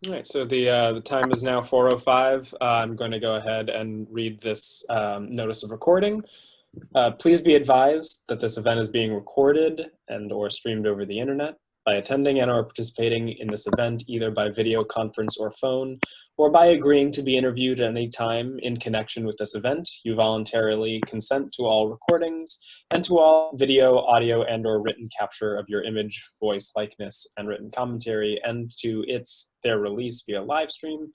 All right, so the time is now 4:05. I'm going to go ahead and read this notice of recording. Please be advised that this event is being recorded and or streamed over the internet. By attending and or participating in this event, either by video conference or phone, or by agreeing to be interviewed at any time in connection with this event, you voluntarily consent to all recordings and to all video, audio, and or written capture of your image, voice, likeness, and written commentary, and to their release via live stream,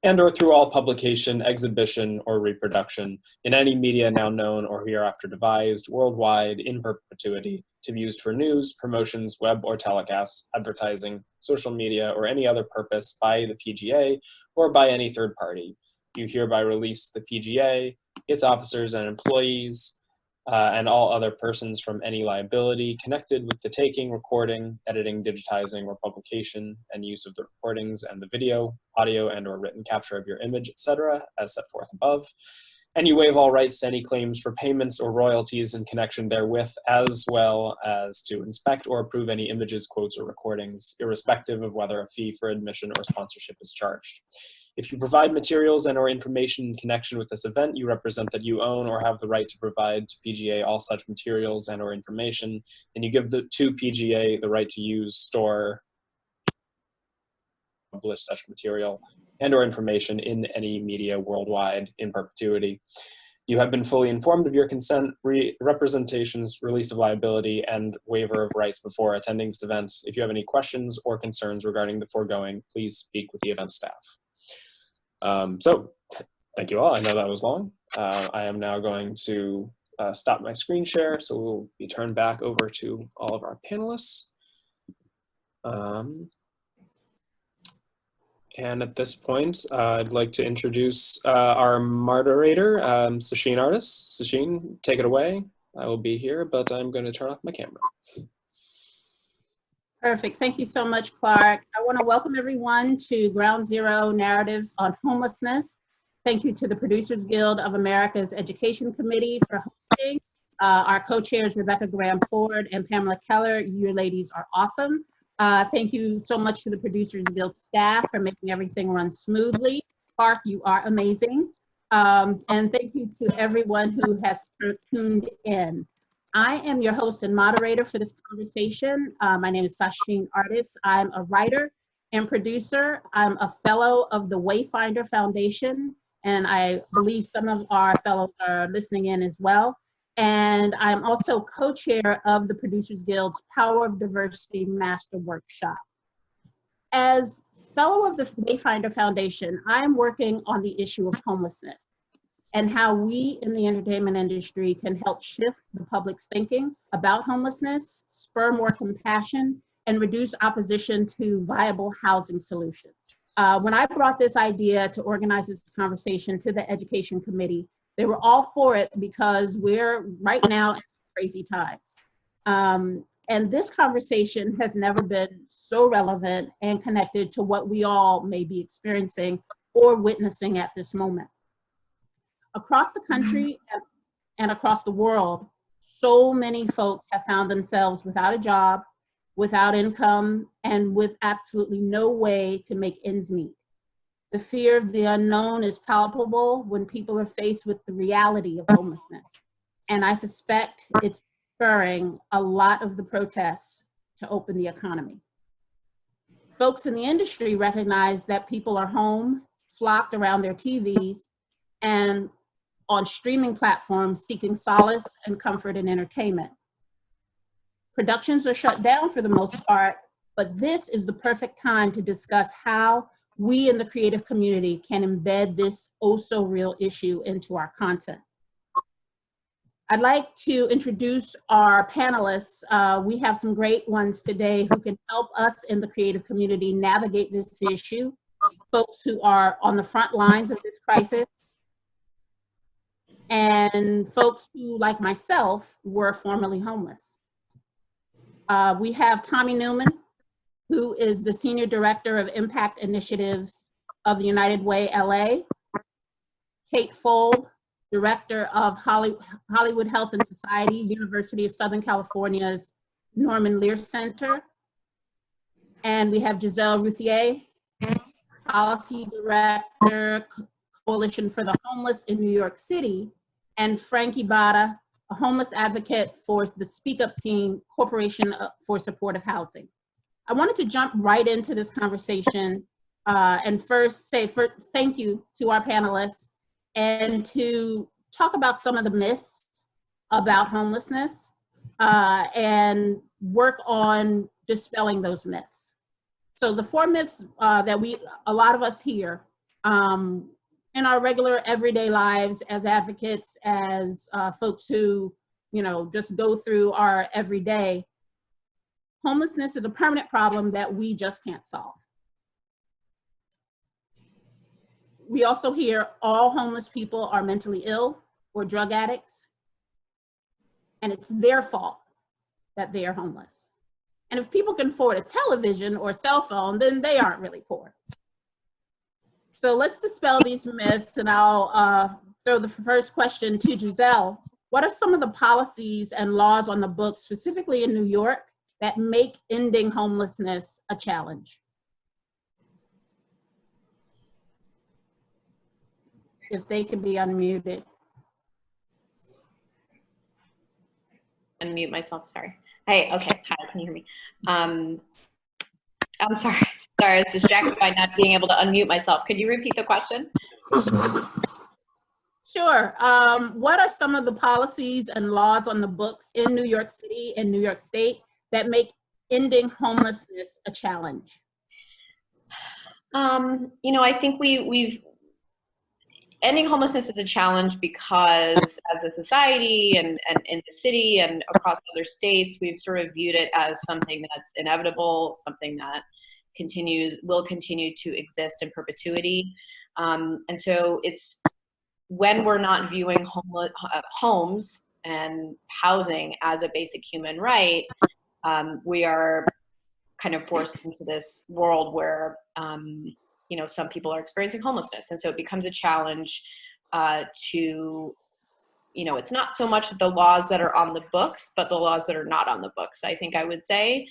and or through all publication, exhibition, or reproduction in any media now known or hereafter devised worldwide in perpetuity to be used for news, promotions, web or telecasts, advertising, social media, or any other purpose by the PGA or by any third party. You hereby release the PGA, its officers and employees, and all other persons from any liability connected with the taking, recording, editing, digitizing, or publication and use of the recordings and the video, audio, and or written capture of your image, etc., as set forth above. And you waive all rights to any claims for payments or royalties in connection therewith, as well as to inspect or approve any images, quotes, or recordings, irrespective of whether a fee for admission or sponsorship is charged. If you provide materials and or information in connection with this event, you represent that you own or have the right to provide to PGA all such materials and or information, and you give to PGA the right to use, store, publish such material and or information in any media worldwide in perpetuity. You have been fully informed of your consent, representations, release of liability, and waiver of rights before attending this event. If you have any questions or concerns regarding the foregoing, please speak with the event staff. So thank you all. I know that was long. I am now going to stop my screen share, so we'll be turned back over to all of our panelists. And at this point, I'd like to introduce our moderator, Sasheen Artis. Sasheen, take it away. I will be here, but I'm going to turn off my camera. Perfect. Thank you so much, Clark. I want to welcome everyone to Ground Zero Narratives on Homelessness. Thank you to the Producers Guild of America's Education Committee for hosting. Our co-chairs, Rebecca Graham-Ford and Pamela Keller. You ladies are awesome. Thank you so much to the Producers Guild staff for making everything run smoothly. Clark, you are amazing. And thank you to everyone who has tuned in. I am your host and moderator for this conversation. My name is Sasheen Artis. I'm a writer and producer. I'm a fellow of the Wayfinder Foundation, and I believe some of our fellows are listening in as well. And I'm also co-chair of the Producers Guild's Power of Diversity Master Workshop. As fellow of the Wayfinder Foundation, I am working on the issue of homelessness and how we in the entertainment industry can help shift the public's thinking about homelessness, spur more compassion, and reduce opposition to viable housing solutions. When I brought this idea to organize this conversation to the Education Committee, they were all for it because we're right now in some crazy times. And this conversation has never been so relevant and connected to what we all may be experiencing or witnessing at this moment. Across the country and across the world, so many folks have found themselves without a job, without income, and with absolutely no way to make ends meet. The fear of the unknown is palpable when people are faced with the reality of homelessness. And I suspect it's spurring a lot of the protests to open the economy. Folks in the industry recognize that people are home, flocked around their TVs, and on streaming platforms seeking solace and comfort and entertainment. Productions are shut down for the most part, but this is the perfect time to discuss how we in the creative community can embed this oh so real issue into our content. I'd like to introduce our panelists. We have some great ones today who can help us in the creative community navigate this issue, folks who are on the front lines of this crisis, and folks who, like myself, were formerly homeless. We have Tommy Newman, who is the Senior Director of Impact Initiatives of the United Way LA. Kate Folb, Director of Hollywood Health and Society, University of Southern California's Norman Lear Center. And we have Giselle Routhier, Policy Director, Coalition for the Homeless in New York City, and Frank Ybarra, a homeless advocate for the Speak Up Team, Corporation for Supportive Housing. I wanted to jump right into this conversation and first say thank you to our panelists and to talk about some of the myths about homelessness and work on dispelling those myths. So the 4 myths that a lot of us hear in our regular everyday lives as advocates, as folks who, just go through our everyday, homelessness is a permanent problem that we just can't solve. We also hear all homeless people are mentally ill or drug addicts, and it's their fault that they are homeless. And if people can afford a television or a cell phone, then they aren't really poor. So let's dispel these myths, and I'll throw the first question to Giselle. What are some of the policies and laws on the books, specifically in New York, that make ending homelessness a challenge? If they can be unmuted. Unmute myself, sorry. Hey, okay, hi, can you hear me? I'm sorry, I was distracted by not being able to unmute myself. Could you repeat the question? Sure. What are some of the policies and laws on the books in New York City and New York State that make ending homelessness a challenge? I think ending homelessness is a challenge because as a society and in the city and across other states, we've sort of viewed it as something that's inevitable, something that will continue to exist in perpetuity. And so it's when we're not viewing homes and housing as a basic human right, we are kind of forced into this world where some people are experiencing homelessness. And so it becomes a challenge it's not so much the laws that are on the books, but the laws that are not on the books. I think I would say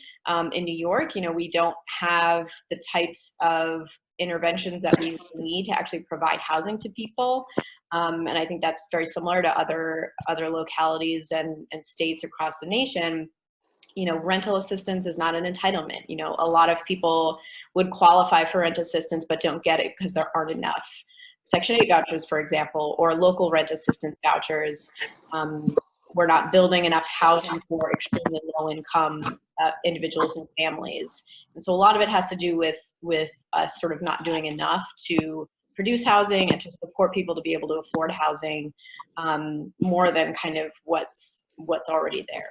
in New York, we don't have the types of interventions that we need to actually provide housing to people. And I think that's very similar to other localities and states across the nation. Rental assistance is not an entitlement. A lot of people would qualify for rent assistance but don't get it because there aren't enough Section 8 vouchers, for example, or local rent assistance vouchers. We're not building enough housing for extremely low income individuals and families. And so a lot of it has to do with us sort of not doing enough to produce housing and to support people to be able to afford housing more than kind of what's already there.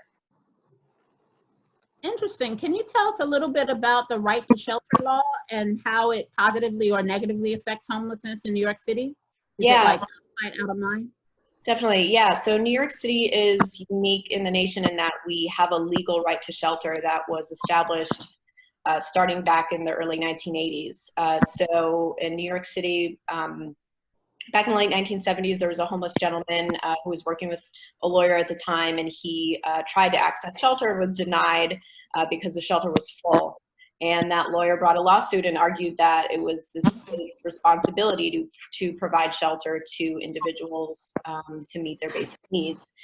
Interesting. Can you tell us a little bit about the right to shelter law and how it positively or negatively affects homelessness in New York City? Is it like sight out of mind? Definitely, yeah. So New York City is unique in the nation in that we have a legal right to shelter that was established starting back in the early 1980s. So in New York City, back in the late 1970s, there was a homeless gentleman who was working with a lawyer at the time, and he tried to access shelter and was denied because the shelter was full. And that lawyer brought a lawsuit and argued that it was the state's responsibility to provide shelter to individuals to meet their basic needs.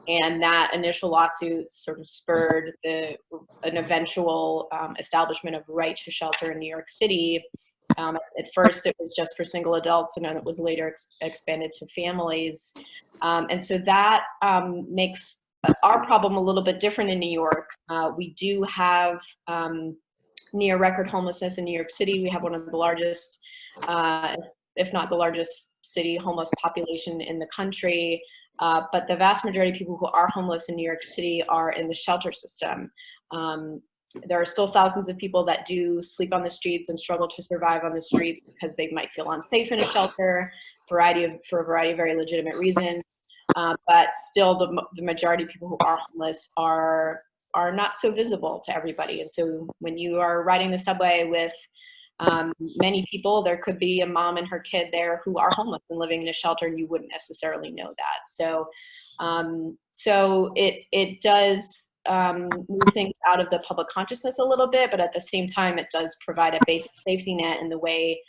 And that initial lawsuit sort of spurred an eventual establishment of right to shelter in New York City. At first, it was just for single adults, and then it was later expanded to families. And so that makes our problem a little bit different in New York. We do have near record homelessness in New York City. We have one of the largest, if not the largest city homeless population in the country. But the vast majority of people who are homeless in New York City are in the shelter system. There are still thousands of people that do sleep on the streets and struggle to survive on the streets because they might feel unsafe in a shelter for a variety of very legitimate reasons. But still, the majority of people who are homeless are not so visible to everybody. And so when you are riding the subway with many people, there could be a mom and her kid there who are homeless and living in a shelter, and you wouldn't necessarily know that. So, it does move things out of the public consciousness a little bit, but at the same time, it does provide a basic safety net in the way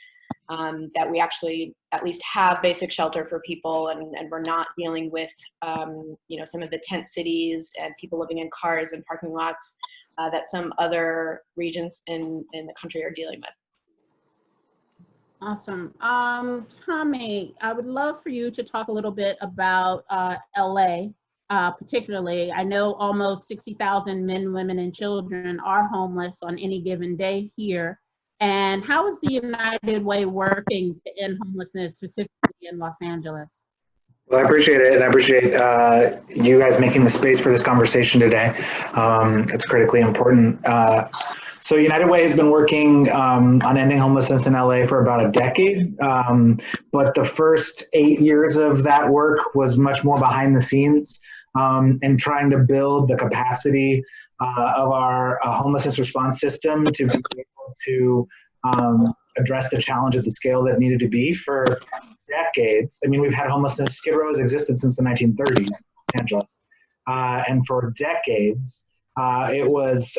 that we actually at least have basic shelter for people, and we're not dealing with, you know, some of the tent cities and people living in cars and parking lots that some other regions in the country are dealing with. Awesome. Tommy, I would love for you to talk a little bit about LA, particularly. I know almost 60,000 men, women, and children are homeless on any given day here. And how is the United Way working to end homelessness, specifically in Los Angeles? Well, I appreciate it, and I appreciate you guys making the space for this conversation today. It's critically important. So United Way has been working on ending homelessness in LA for about a decade, but the first 8 years of that work was much more behind the scenes and trying to build the capacity of our homelessness response system to be able to address the challenge at the scale that needed to be for decades. I mean, we've had homelessness, Skid Row has existed since the 1930s in Los Angeles. And for decades, it was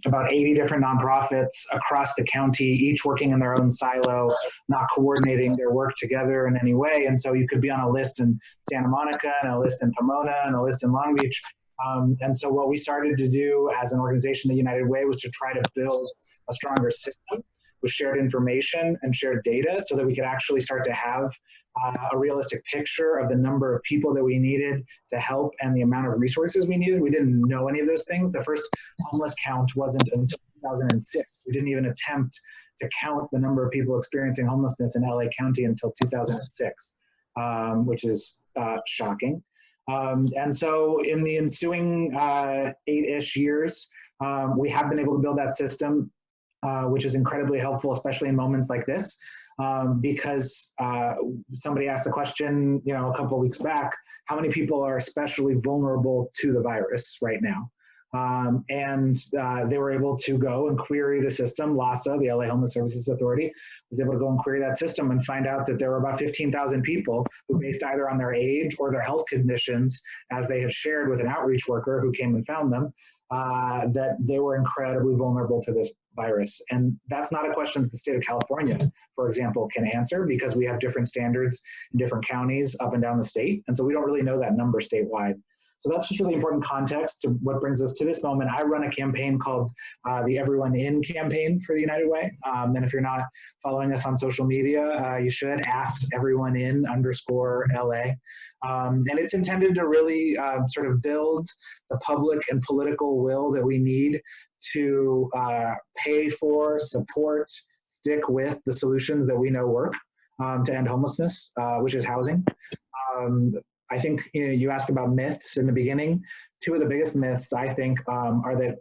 about 80 different nonprofits across the county, each working in their own silo, not coordinating their work together in any way. And so you could be on a list in Santa Monica, and a list in Pomona, and a list in Long Beach. And so what we started to do as an organization, the United Way, was to try to build a stronger system with shared information and shared data so that we could actually start to have a realistic picture of the number of people that we needed to help and the amount of resources we needed. We didn't know any of those things. The first homeless count wasn't until 2006. We didn't even attempt to count the number of people experiencing homelessness in LA County until 2006, which is shocking. And so in the ensuing 8-ish years, we have been able to build that system, which is incredibly helpful, especially in moments like this, because somebody asked the question, you know, a couple of weeks back, how many people are especially vulnerable to the virus right now? And they were able to go and query the system. LAHSA, the LA Homeless Services Authority, was able to go and query that system and find out that there were about 15,000 people who, based either on their age or their health conditions, as they had shared with an outreach worker who came and found them, that they were incredibly vulnerable to this virus. And that's not a question that the state of California, for example, can answer, because we have different standards in different counties up and down the state. And so we don't really know that number statewide. So that's just really important context to what brings us to this moment. I run a campaign called the Everyone In campaign for the United Way. And if you're not following us on social media, you should, at @everyonein_LA. And it's intended to really sort of build the public and political will that we need to pay for, support, stick with the solutions that we know work to end homelessness, which is housing. I think, you know, you asked about myths in the beginning. Two of the biggest myths, I think, are that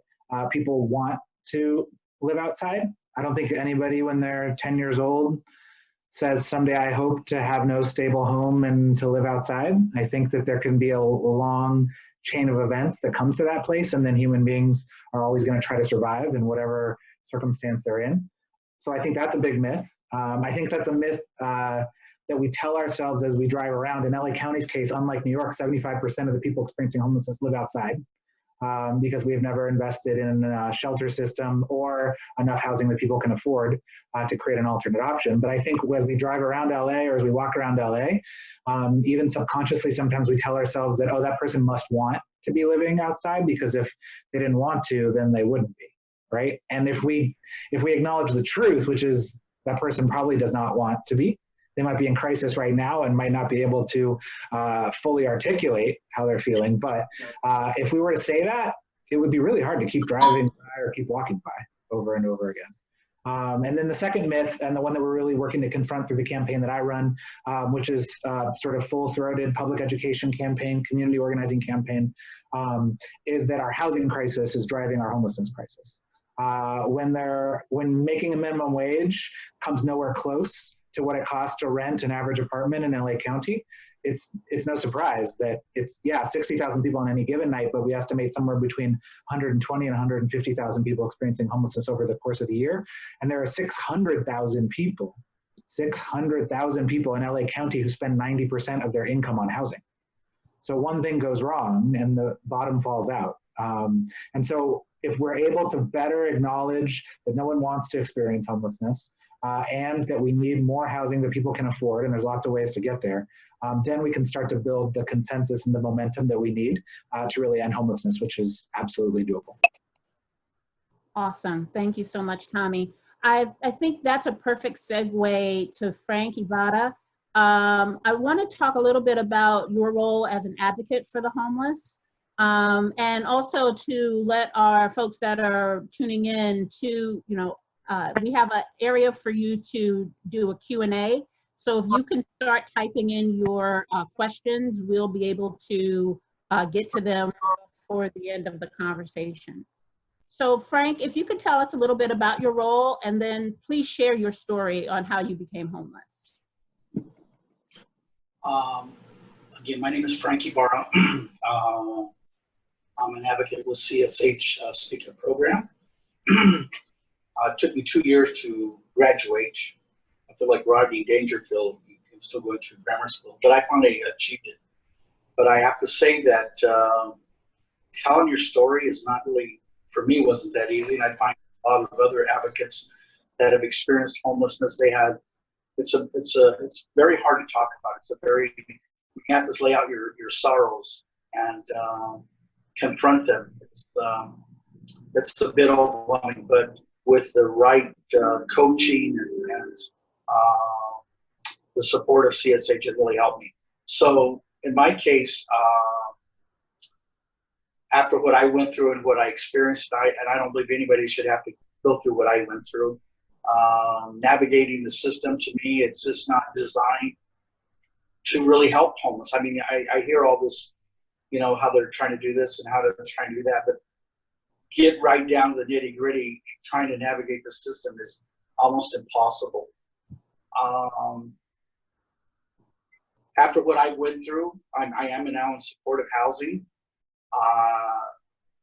people want to live outside. I don't think anybody, when they're 10 years old, says, someday I hope to have no stable home and to live outside. I think that there can be a long chain of events that comes to that place, and then human beings are always going to try to survive in whatever circumstance they're in. So I think that's a big myth. I think that's a myth that we tell ourselves as we drive around. In LA County's case, unlike New York, 75% of the people experiencing homelessness live outside because we have never invested in a shelter system or enough housing that people can afford to create an alternate option. But I think as we drive around LA or as we walk around LA, even subconsciously, sometimes we tell ourselves that, oh, that person must want to be living outside, because if they didn't want to, then they wouldn't be, right? And if we acknowledge the truth, which is that person probably does not want to be, they might be in crisis right now and might not be able to fully articulate how they're feeling. But if we were to say that, it would be really hard to keep driving by or keep walking by over and over again. And then the second myth, and the one that we're really working to confront through the campaign that I run, which is sort of full-throated public education campaign, community organizing campaign, is that our housing crisis is driving our homelessness crisis. When making a minimum wage comes nowhere close to what it costs to rent an average apartment in LA County, it's no surprise that it's, 60,000 people on any given night, but we estimate somewhere between 120 and 150,000 people experiencing homelessness over the course of the year. And there are 600,000 people in LA County who spend 90% of their income on housing. So one thing goes wrong and the bottom falls out. And so if we're able to better acknowledge that no one wants to experience homelessness, and that we need more housing that people can afford, and there's lots of ways to get there, then we can start to build the consensus and the momentum that we need to really end homelessness, which is absolutely doable. Awesome. Thank you so much, Tommy. I think that's a perfect segue to Frank Ybarra. I want to talk a little bit about your role as an advocate for the homeless, and also to let our folks that are tuning in to, we have an area for you to do a Q&A. So if you can start typing in your questions, we'll be able to get to them before the end of the conversation. So Frank, if you could tell us a little bit about your role, and then please share your story on how you became homeless. Again, my name is Frank Ybarra. I'm an advocate with CSH Speaker Program. It took me 2 years to graduate. I feel like Rodney Dangerfield. I'm still going through grammar school, but I finally achieved it. But I have to say that telling your story is not really, for me, wasn't that easy. And I find a lot of other advocates that have experienced homelessness, it's very hard to talk about. You have to lay out your sorrows and confront them. It's a bit overwhelming, but with the right coaching and the support of CSH, it really helped me. So in my case, after what I went through and what I experienced, and I don't believe anybody should have to go through what I went through, navigating the system, to me, it's just not designed to really help homeless. I mean, I hear all this, how they're trying to do this and how they're trying to do that, but get right down to the nitty gritty, trying to navigate the system is almost impossible. After what I went through, I am now in supportive housing.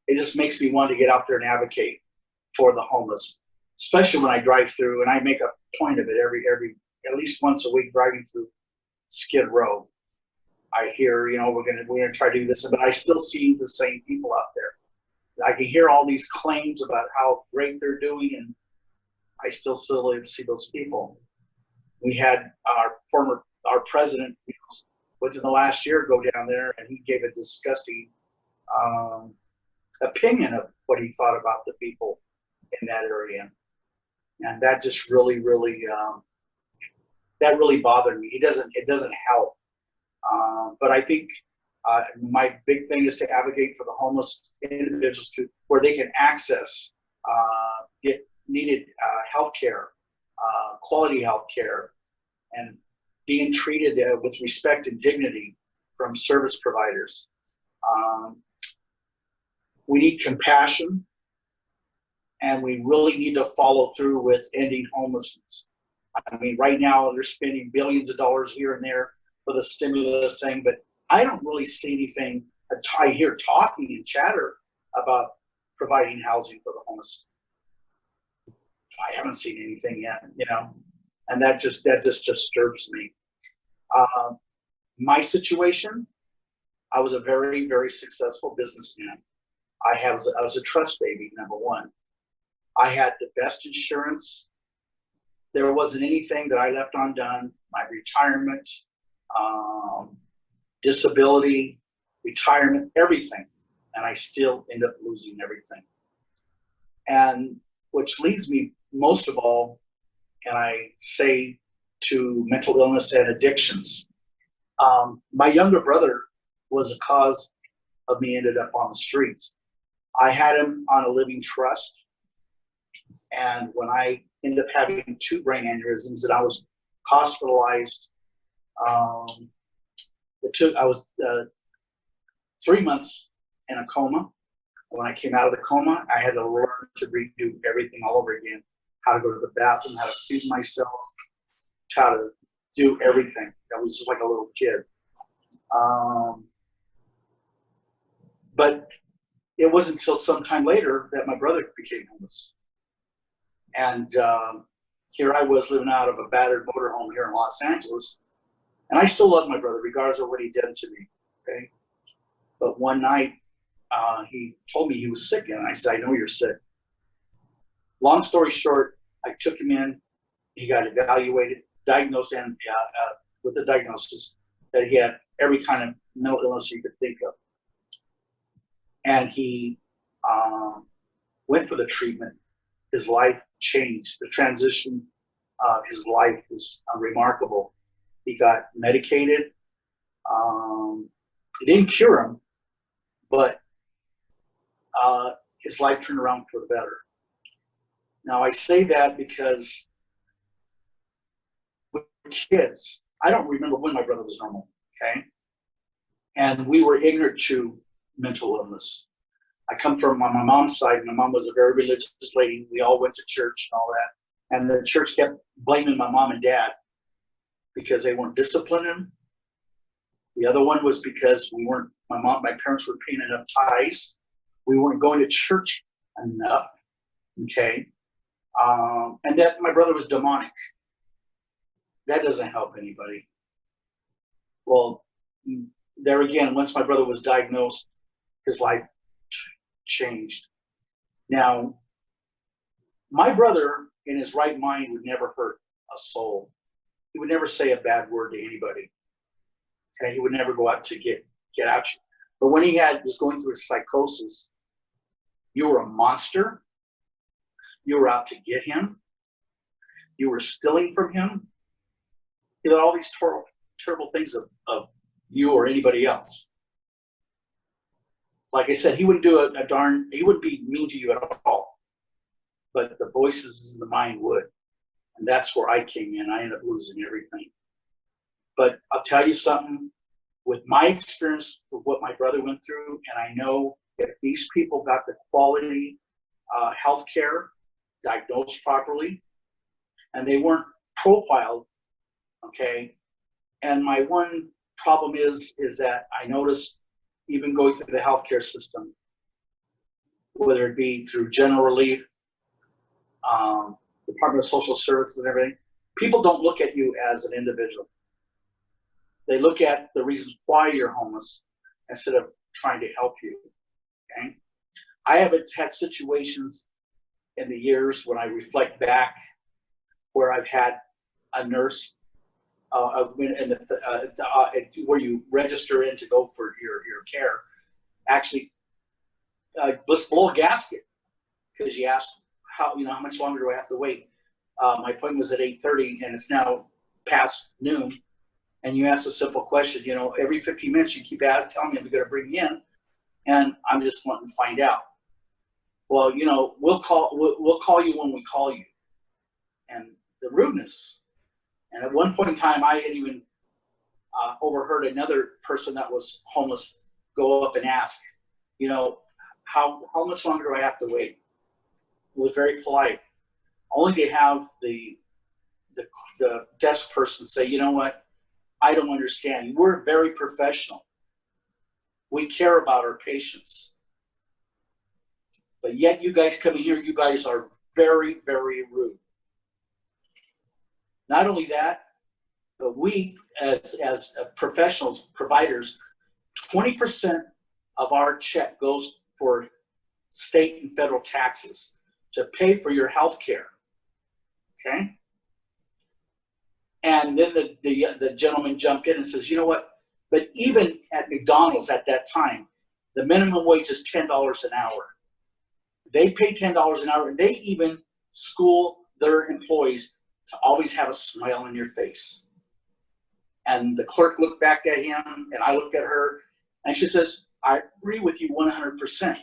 It just makes me want to get out there and advocate for the homeless, especially when I drive through, and I make a point of it every at least once a week driving through Skid Row. I hear, we're gonna try to do this, but I still see the same people out there. I can hear all these claims about how great they're doing, and I still see those people. We had our president within the last year go down there, and he gave a disgusting opinion of what he thought about the people in that area, and that just really that really bothered me. It doesn't help, but I think my big thing is to advocate for the homeless individuals where they can access get needed health care, quality health care, and being treated with respect and dignity from service providers. We need compassion, and we really need to follow through with ending homelessness. I mean, right now they're spending billions of dollars here and there for the stimulus thing, but I don't really see anything. I hear talking and chatter about providing housing for the homeless. I haven't seen anything yet, and that just disturbs me. My situation, I was a very, very successful businessman. I was a trust baby, number one. I had the best insurance. There wasn't anything that I left undone. My retirement, disability, retirement, everything. And I still end up losing everything. And which leads me most of all, and I say, to mental illness and addictions. My younger brother was a cause of me ended up on the streets. I had him on a living trust. And when I ended up having 2 brain aneurysms and I was hospitalized, I was 3 months in a coma. When I came out of the coma, I had to learn to redo everything all over again. How to go to the bathroom, how to feed myself, how to do everything. I was just like a little kid. But it wasn't until some time later that my brother became homeless. And here I was living out of a battered motorhome here in Los Angeles. And I still love my brother, regardless of what he did to me, okay? But one night, he told me he was sick, and I said, I know you're sick. Long story short, I took him in, He got evaluated, diagnosed, and with the diagnosis that he had every kind of mental illness you could think of. And he went for the treatment. His life changed. The transition of his life was remarkable. He got medicated. It didn't cure him, but his life turned around for the better. Now, I say that because with kids, I don't remember when my brother was normal, okay? And we were ignorant to mental illness. I come from my mom's side. My mom was a very religious lady. We all went to church and all that. And the church kept blaming my mom and dad because they weren't disciplining him. The other one was because my parents were paying enough tithes. We weren't going to church enough, okay? And that my brother was demonic. That doesn't help anybody. Well, there again, once my brother was diagnosed, his life changed. Now, my brother in his right mind would never hurt a soul. He would never say a bad word to anybody. Okay, he would never go out to get at you. But when he was going through his psychosis, you were a monster. You were out to get him. You were stealing from him. He did all these terrible things of you or anybody else. Like I said, he wouldn't do he wouldn't be mean to you at all. But the voices in the mind would. And that's where I came in. I ended up losing everything. But I'll tell you something, with my experience with what my brother went through, and I know if these people got the quality health care, diagnosed properly, and they weren't profiled, okay, and my one problem is that I noticed even going through the healthcare system, whether it be through general relief, Department of Social Services and everything, people don't look at you as an individual. They look at the reasons why you're homeless instead of trying to help you, okay? I haven't had situations in the years when I reflect back where I've had a nurse where you register in to go for your care, actually let's blow a gasket because you asked how much longer do I have to wait? My appointment was at 8:30 and it's now past noon. And you ask a simple question, every 15 minutes you keep telling me we're going to bring you in, and I'm just wanting to find out. Well, we'll call you when we call you. And the rudeness. And at one point in time, I had even overheard another person that was homeless go up and ask, how much longer do I have to wait? It was very polite. Only to have the desk person say, you know what? I don't understand. We're very professional. We care about our patients. But yet you guys come in here, you guys are very, very rude. Not only that, but we as professionals, providers, 20% of our check goes for state and federal taxes to pay for your health care. Okay? And then the gentleman jumped in and says, you know what? But even at McDonald's at that time, the minimum wage is $10 an hour. They pay $10 an hour, and they even school their employees to always have a smile on your face. And the clerk looked back at him, and I looked at her, and she says, I agree with you 100%.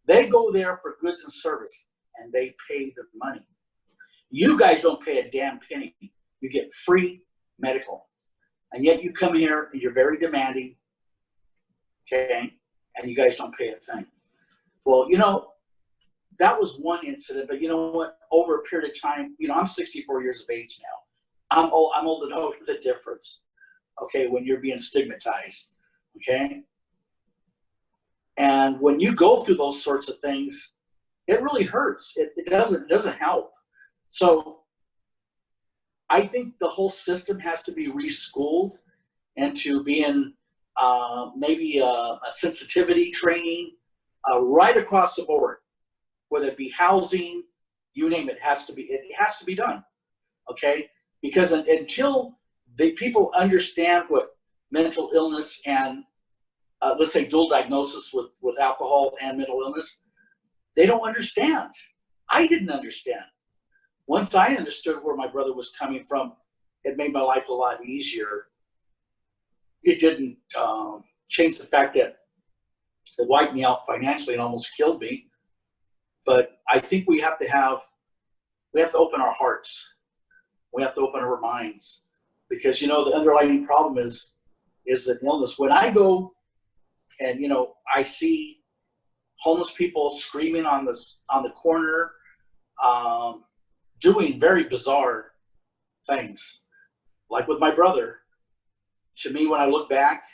They go there for goods and service, and they pay the money. You guys don't pay a damn penny. You get free medical. And yet you come here and you're very demanding, okay, and you guys don't pay a thing. Well, that was one incident, but you know what? Over a period of time, I'm 64 years of age now. I'm old enough to know the difference, okay, when you're being stigmatized, okay? And when you go through those sorts of things, it really hurts. It doesn't help. So I think the whole system has to be reschooled into being maybe a sensitivity training right across the board, whether it be housing, you name it, it has to be done. okay? Because until the people understand what mental illness and let's say dual diagnosis with alcohol and mental illness, they don't understand. I didn't understand. Once I understood where my brother was coming from, it made my life a lot easier. It didn't change the fact that it wiped me out financially and almost killed me. But I think we have to open our hearts. We have to open our minds, because the underlying problem is an illness. When I go and I see homeless people screaming on the corner, doing very bizarre things, like with my brother. To me, when I look back,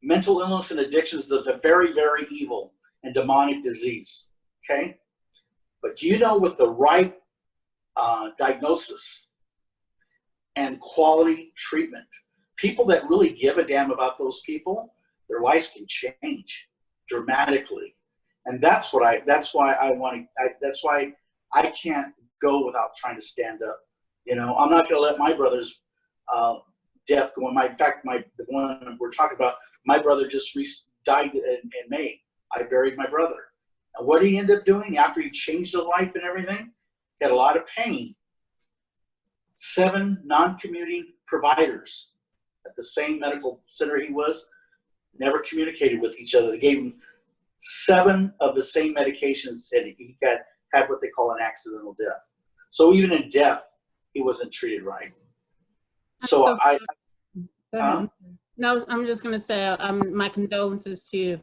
mental illness and addiction is a very, very evil and demonic disease. Okay, but with the right diagnosis and quality treatment, people that really give a damn about those people, their lives can change dramatically. And that's why I can't go without trying to stand up. I'm not going to let my brother's death go. In fact, the one we're talking about, my brother just died in May. I buried my brother. And what he ended up doing after he changed his life and everything, he had a lot of pain. 7 non-commuting providers at the same medical center he was never communicated with each other. They gave him 7 of the same medications, and he had what they call an accidental death. So even in death, he wasn't treated right. So no, I'm just going to say my condolences to you.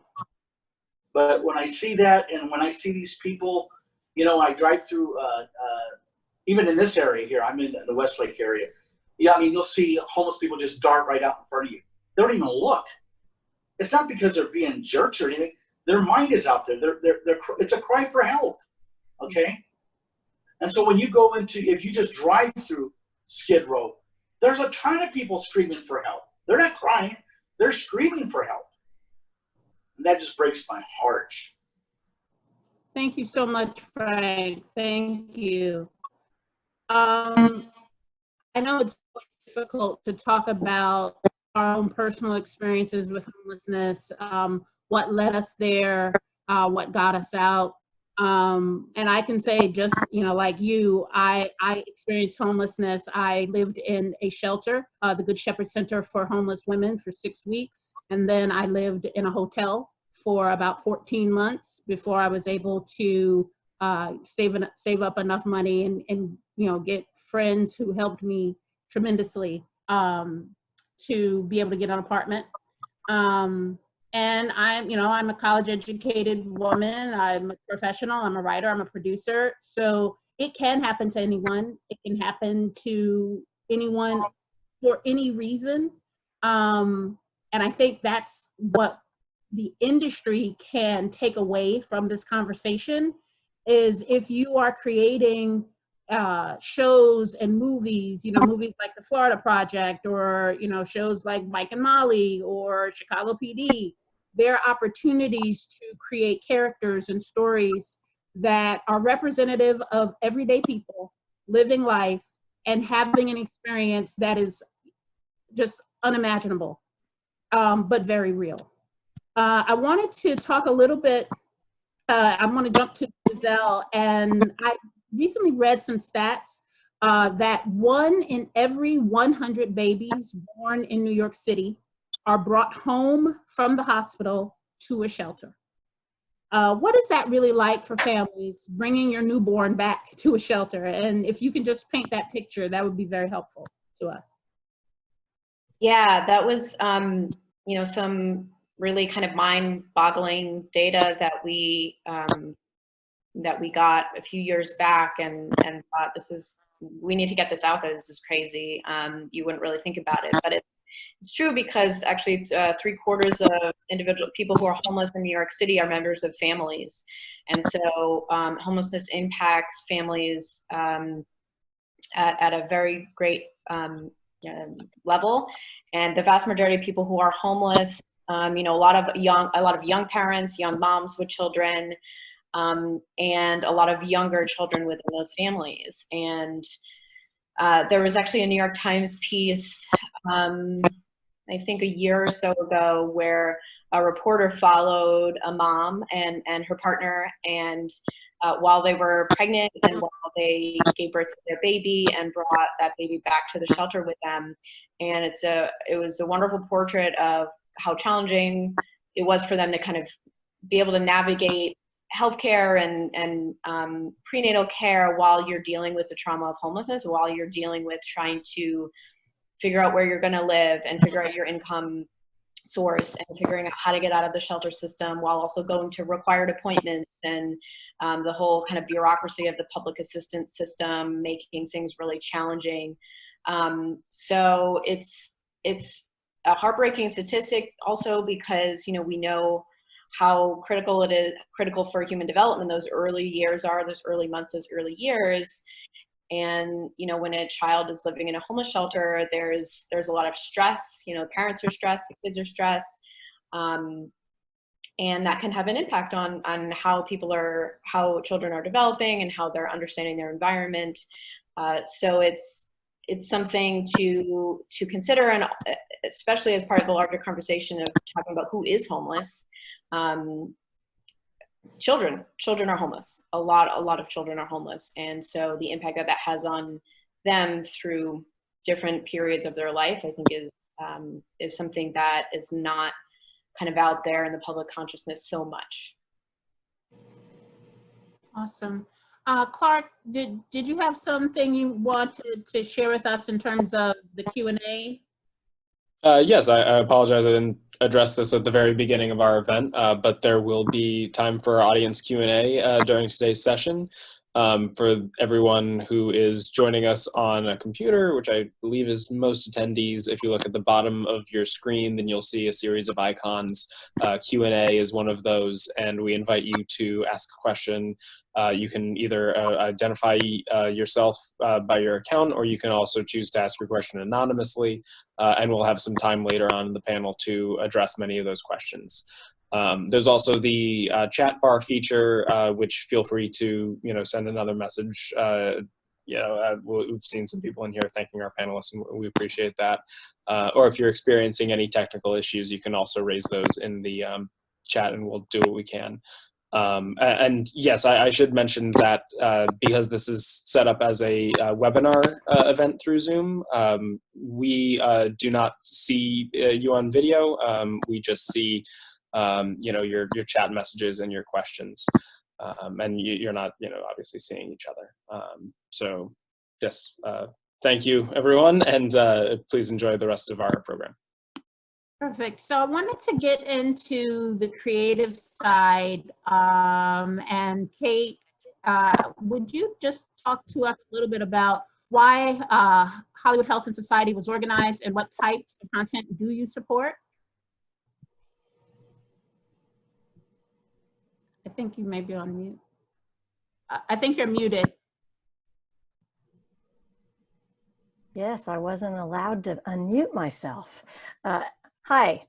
But when I see that, and when I see these people, I drive through, even in this area here, I'm in the Westlake area. Yeah, you'll see homeless people just dart right out in front of you. They don't even look. It's not because they're being jerks or anything. Their mind is out there. It's a cry for help, okay? And so when you if you just drive through Skid Row, there's a ton of people screaming for help. They're not crying. They're screaming for help. And that just breaks my heart. Thank you so much, Frank. Thank you. I know it's difficult to talk about our own personal experiences with homelessness, what led us there, what got us out. And I can say just, like you, I experienced homelessness. I lived in a shelter, the Good Shepherd Center for Homeless Women, for 6 weeks. And then I lived in a hotel for about 14 months before I was able to save up enough money and get friends who helped me tremendously to be able to get an apartment. And I'm a college educated woman. I'm a professional. I'm a writer. I'm a producer. So it can happen to anyone. It can happen to anyone for any reason. And I think that's what the industry can take away from this conversation, is if you are creating shows and movies, movies like The Florida Project, or, shows like Mike and Molly or Chicago PD, there are opportunities to create characters and stories that are representative of everyday people living life and having an experience that is just unimaginable, but very real. I wanted to talk a little bit, I'm going to jump to Giselle, and I recently read some stats that 1 in every 100 babies born in New York City are brought home from the hospital to a shelter. What is that really like for families, bringing your newborn back to a shelter? And if you can just paint that picture, that would be very helpful to us. Yeah, that was, some really kind of mind-boggling data that we got a few years back, and thought, we need to get this out there. This is crazy. You wouldn't really think about it, but it's true, because actually 3/4 of individual people who are homeless in New York City are members of families. And so homelessness impacts families at a very great level. And the vast majority of people who are homeless, a lot of young parents, young moms with children, and a lot of younger children within those families. And There was actually a New York Times piece, I think a year or so ago, where a reporter followed a mom and her partner, and while they were pregnant and while they gave birth to their baby, and brought that baby back to the shelter with them. And it was a wonderful portrait of how challenging it was for them to kind of be able to navigate healthcare and prenatal care while you're dealing with the trauma of homelessness, while you're dealing with trying to figure out where you're going to live and figure out your income source and figuring out how to get out of the shelter system, while also going to required appointments and the whole kind of bureaucracy of the public assistance system, making things really challenging. So it's a heartbreaking statistic also, because, you know, we know how critical for human development those early years are, those early months, those early years. And, you know, when a child is living in a homeless shelter, there's a lot of stress. You know, the parents are stressed, the kids are stressed, and that can have an impact on how how children are developing and how they're understanding their environment. So it's something to consider, and especially as part of the larger conversation of talking about who is homeless. Children are homeless. A lot of children are homeless, and so the impact that has on them through different periods of their life, I think, is something that is not kind of out there in the public consciousness so much. Awesome. Clark, did you have something you wanted to share with us in terms of the Q&A? Yes, I apologize. I didn't address this at the very beginning of our event, but there will be time for audience Q&A during today's session. For everyone who is joining us on a computer, which I believe is most attendees, if you look at the bottom of your screen, then you'll see a series of icons. Q&A is one of those, and we invite you to ask a question. You can either identify yourself by your account, or you can also choose to ask your question anonymously, and we'll have some time later on in the panel to address many of those questions. There's also the chat bar feature, which feel free to send another message. We've seen some people in here thanking our panelists, and we appreciate that. Or if you're experiencing any technical issues, you can also raise those in the chat, and we'll do what we can. And yes, I should mention that because this is set up as a webinar event through Zoom, we do not see you on video. We just see your chat messages and your questions, and you're not obviously seeing each other. So yes, thank you everyone, and please enjoy the rest of our program. Perfect. So I wanted to get into the creative side, and Kate, would you just talk to us a little bit about why Hollywood Health and Society was organized, and what types of content do you support? I think you may be on mute. I think you're muted. Yes, I wasn't allowed to unmute myself. Hi.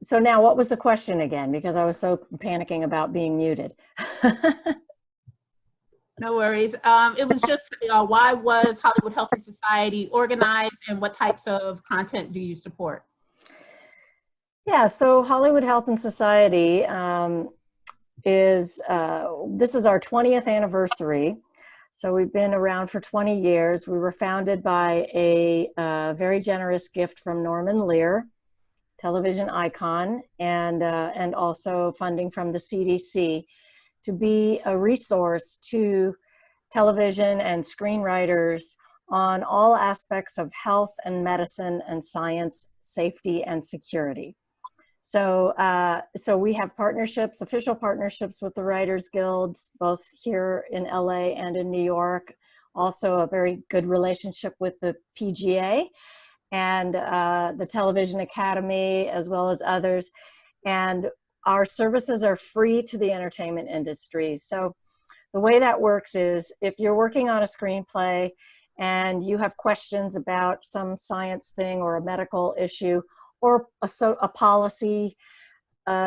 So now what was the question again? Because I was so panicking about being muted. No worries. It was just why was Hollywood Health and Society organized, and what types of content do you support? Yeah, so Hollywood Health and Society this is our 20th anniversary. So we've been around for 20 years. We were founded by a very generous gift from Norman Lear, television icon, and also funding from the CDC to be a resource to television and screenwriters on all aspects of health and medicine and science, safety and security. So, so we have partnerships, official partnerships with the Writers Guilds, both here in LA and in New York. Also a very good relationship with the PGA and the Television Academy, as well as others. And our services are free to the entertainment industry. So the way that works is if you're working on a screenplay and you have questions about some science thing or a medical issue, or a policy,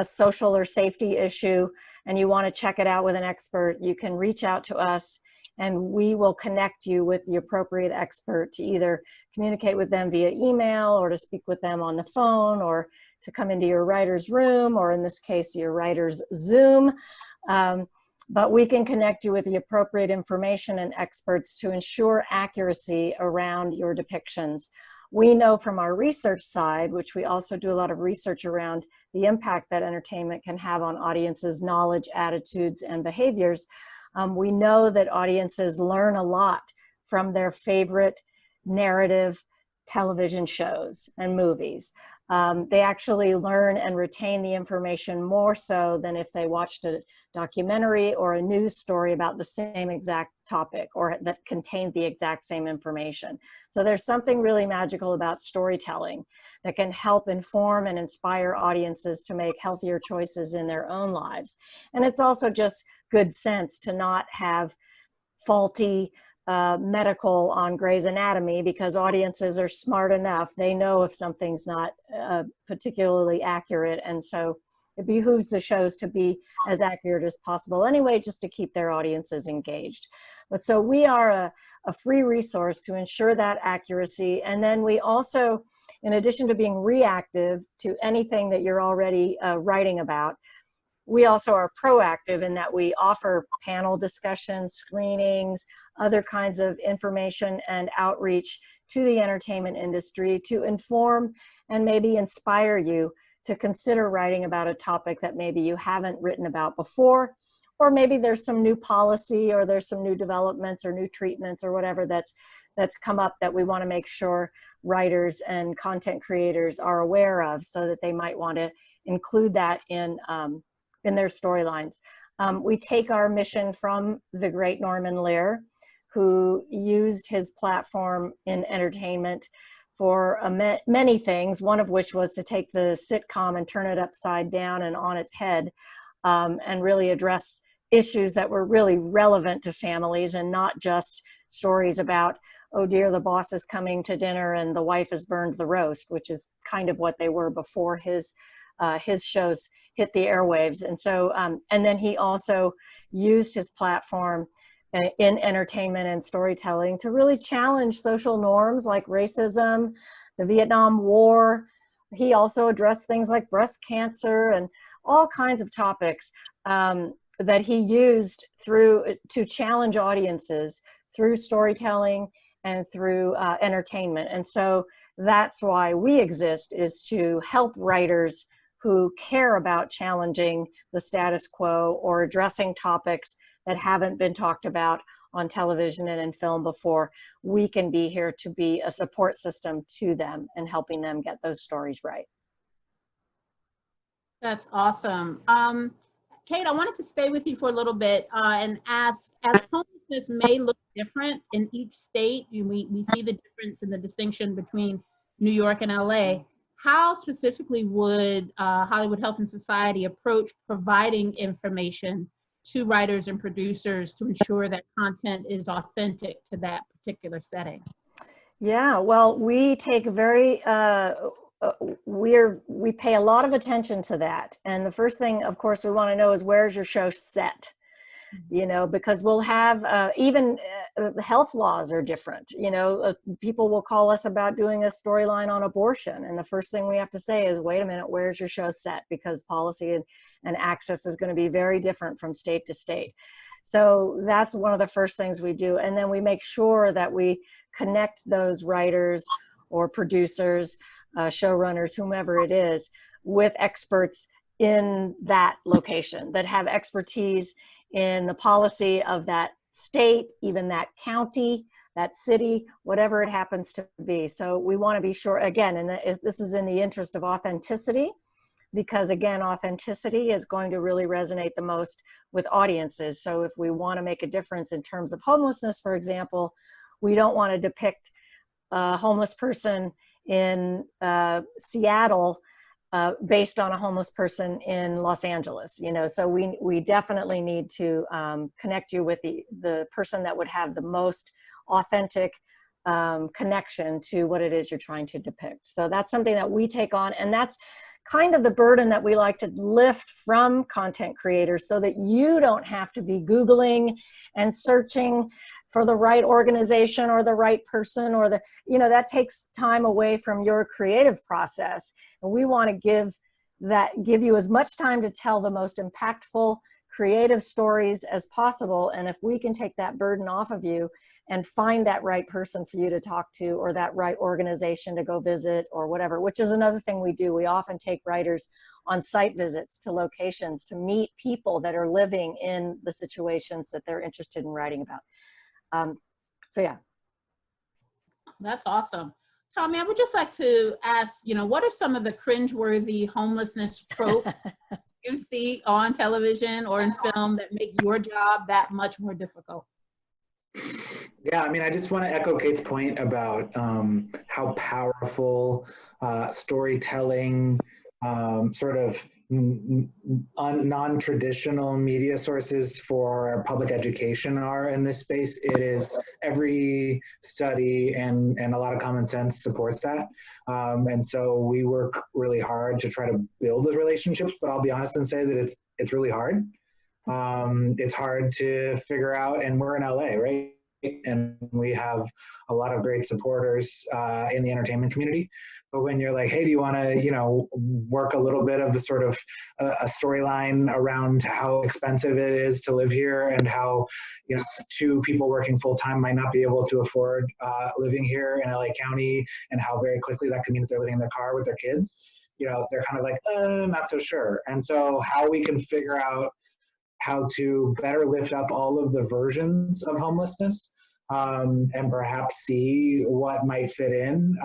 social or safety issue, and you want to check it out with an expert, you can reach out to us and we will connect you with the appropriate expert to either communicate with them via email or to speak with them on the phone or to come into your writer's room, or in this case, your writer's Zoom. But we can connect you with the appropriate information and experts to ensure accuracy around your depictions. We know from our research side, which we also do a lot of research around the impact that entertainment can have on audiences' knowledge, attitudes, and behaviors. We know that audiences learn a lot from their favorite narrative television shows and movies. They actually learn and retain the information more so than if they watched a documentary or a news story about the same exact topic or that contained the exact same information. So there's something really magical about storytelling that can help inform and inspire audiences to make healthier choices in their own lives. And it's also just good sense to not have faulty medical on Grey's Anatomy, because audiences are smart enough. They know if something's not particularly accurate. And so it behooves the shows to be as accurate as possible anyway, just to keep their audiences engaged. But so we are a free resource to ensure that accuracy. And then we also, in addition to being reactive to anything that you're already writing about, we also are proactive in that we offer panel discussions, screenings, other kinds of information and outreach to the entertainment industry to inform and maybe inspire you to consider writing about a topic that maybe you haven't written about before, or maybe there's some new policy or there's some new developments or new treatments or whatever that's come up that we want to make sure writers and content creators are aware of, so that they might want to include that in their storylines. We take our mission from the great Norman Lear, who used his platform in entertainment for many things, one of which was to take the sitcom and turn it upside down and on its head, and really address issues that were really relevant to families and not just stories about, oh dear, the boss is coming to dinner and the wife has burned the roast, which is kind of what they were before his shows hit the airwaves. And so, and then he also used his platform in entertainment and storytelling to really challenge social norms like racism, the Vietnam War. He also addressed things like breast cancer and all kinds of topics that he used to challenge audiences through storytelling and through entertainment. And so that's why we exist, is to help writers who care about challenging the status quo or addressing topics that haven't been talked about on television and in film before. We can be here to be a support system to them and helping them get those stories right. That's awesome. Kate, I wanted to stay with you for a little bit and ask, as homelessness may look different in each state, we see the difference in the distinction between New York and LA. How specifically would Hollywood Health and Society approach providing information to writers and producers to ensure that content is authentic to that particular setting? Yeah, well, we take we pay a lot of attention to that. And the first thing, of course, we want to know is, where's your show set? You know, because we'll have even health laws are different. You know, people will call us about doing a storyline on abortion, and the first thing we have to say is, wait a minute, where's your show set? Because policy and access is going to be very different from state to state. So that's one of the first things we do. And then we make sure that we connect those writers or producers, showrunners, whomever it is, with experts in that location that have expertise in the policy of that state, even that county, that city, whatever it happens to be. So we want to be sure, again, and this is in the interest of authenticity, because again, authenticity is going to really resonate the most with audiences. So if we want to make a difference in terms of homelessness, for example, we don't want to depict a homeless person in Seattle based on a homeless person in Los Angeles, you know. So we definitely need to connect you with the person that would have the most authentic connection to what it is you're trying to depict. So that's something that we take on, and that's kind of the burden that we like to lift from content creators so that you don't have to be Googling and searching for the right organization or the right person, or the, that takes time away from your creative process. And we want to give you as much time to tell the most impactful creative stories as possible. And if we can take that burden off of you and find that right person for you to talk to, or that right organization to go visit, or whatever, which is another thing we do. We often take writers on site visits to locations to meet people that are living in the situations that they're interested in writing about. So yeah. That's awesome. Tommy, I would just like to ask, what are some of the cringeworthy homelessness tropes you see on television or in film that make your job that much more difficult? Yeah, I mean, I just want to echo Kate's point about how powerful storytelling, sort of non-traditional media sources for public education are in this space. It is, every study and a lot of common sense supports that. And so we work really hard to try to build those relationships, but I'll be honest and say that it's really hard. It's hard to figure out, and we're in LA, right? And we have a lot of great supporters in the entertainment community. But when you're like, hey, do you want to, work a little bit of the sort of a storyline around how expensive it is to live here, and how, two people working full time might not be able to afford living here in LA County, and how very quickly that could mean that they're living in their car with their kids, they're kind of like, not so sure. And so how we can figure out how to better lift up all of the versions of homelessness, and perhaps see what might fit in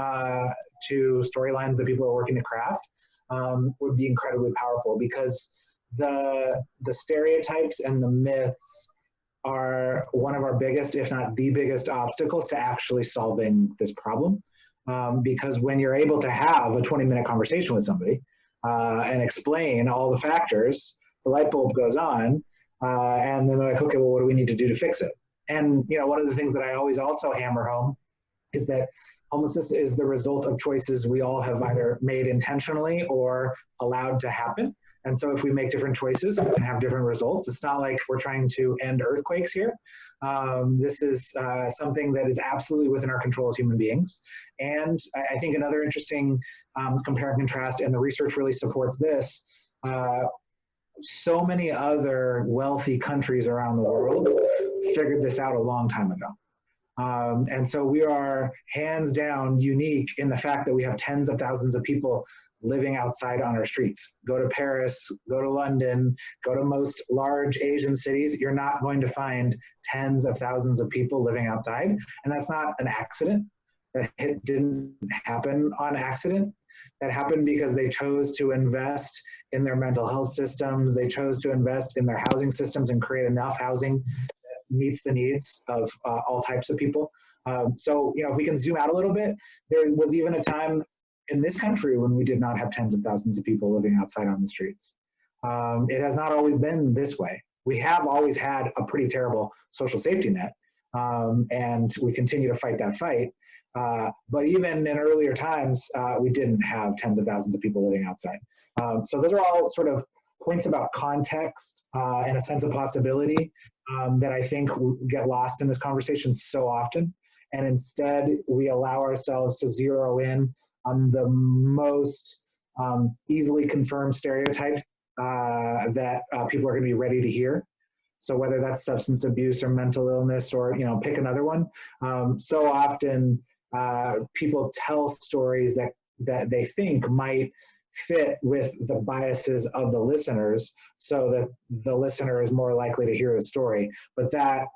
to storylines that people are working to craft, would be incredibly powerful, because the stereotypes and the myths are one of our biggest, if not the biggest, obstacles to actually solving this problem. Because when you're able to have a 20-minute conversation with somebody and explain all the factors, the light bulb goes on, and then they're like, okay, well, what do we need to do to fix it? And, one of the things that I always also hammer home is that homelessness is the result of choices we all have either made intentionally or allowed to happen. And so if we make different choices, we can have different results. It's not like we're trying to end earthquakes here. This is something that is absolutely within our control as human beings. And I think another interesting compare and contrast, and the research really supports this, so many other wealthy countries around the world figured this out a long time ago. And so we are hands down unique in the fact that we have tens of thousands of people living outside on our streets. Go to Paris, go to London, go to most large Asian cities, you're not going to find tens of thousands of people living outside. And that's not an accident. That it didn't happen on accident. That happened because they chose to invest in their mental health systems. They chose to invest in their housing systems and create enough housing that meets the needs of all types of people. So, if we can zoom out a little bit, there was even a time in this country when we did not have tens of thousands of people living outside on the streets. It has not always been this way. We have always had a pretty terrible social safety net, and we continue to fight that fight. But even in earlier times, we didn't have tens of thousands of people living outside. So those are all sort of points about context and a sense of possibility that I think get lost in this conversation so often. And instead, we allow ourselves to zero in on the most easily confirmed stereotypes that people are going to be ready to hear. So whether that's substance abuse or mental illness, or pick another one, so often people tell stories that they think might fit with the biases of the listeners, so that the listener is more likely to hear the story. But that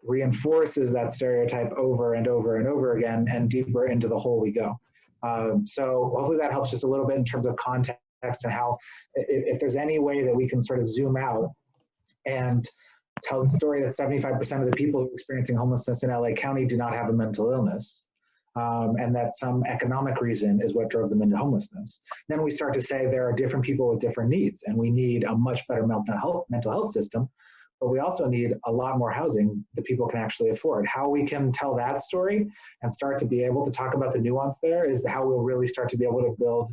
reinforces that stereotype over and over and over again, and deeper into the hole we go. So hopefully that helps just a little bit in terms of context, and how, if there's any way that we can sort of zoom out and tell the story that 75% of the people who are experiencing homelessness in LA County do not have a mental illness, and that some economic reason is what drove them into homelessness. Then we start to say there are different people with different needs, and we need a much better mental health system, but we also need a lot more housing that people can actually afford. How we can tell that story and start to be able to talk about the nuance there is how we'll really start to be able to build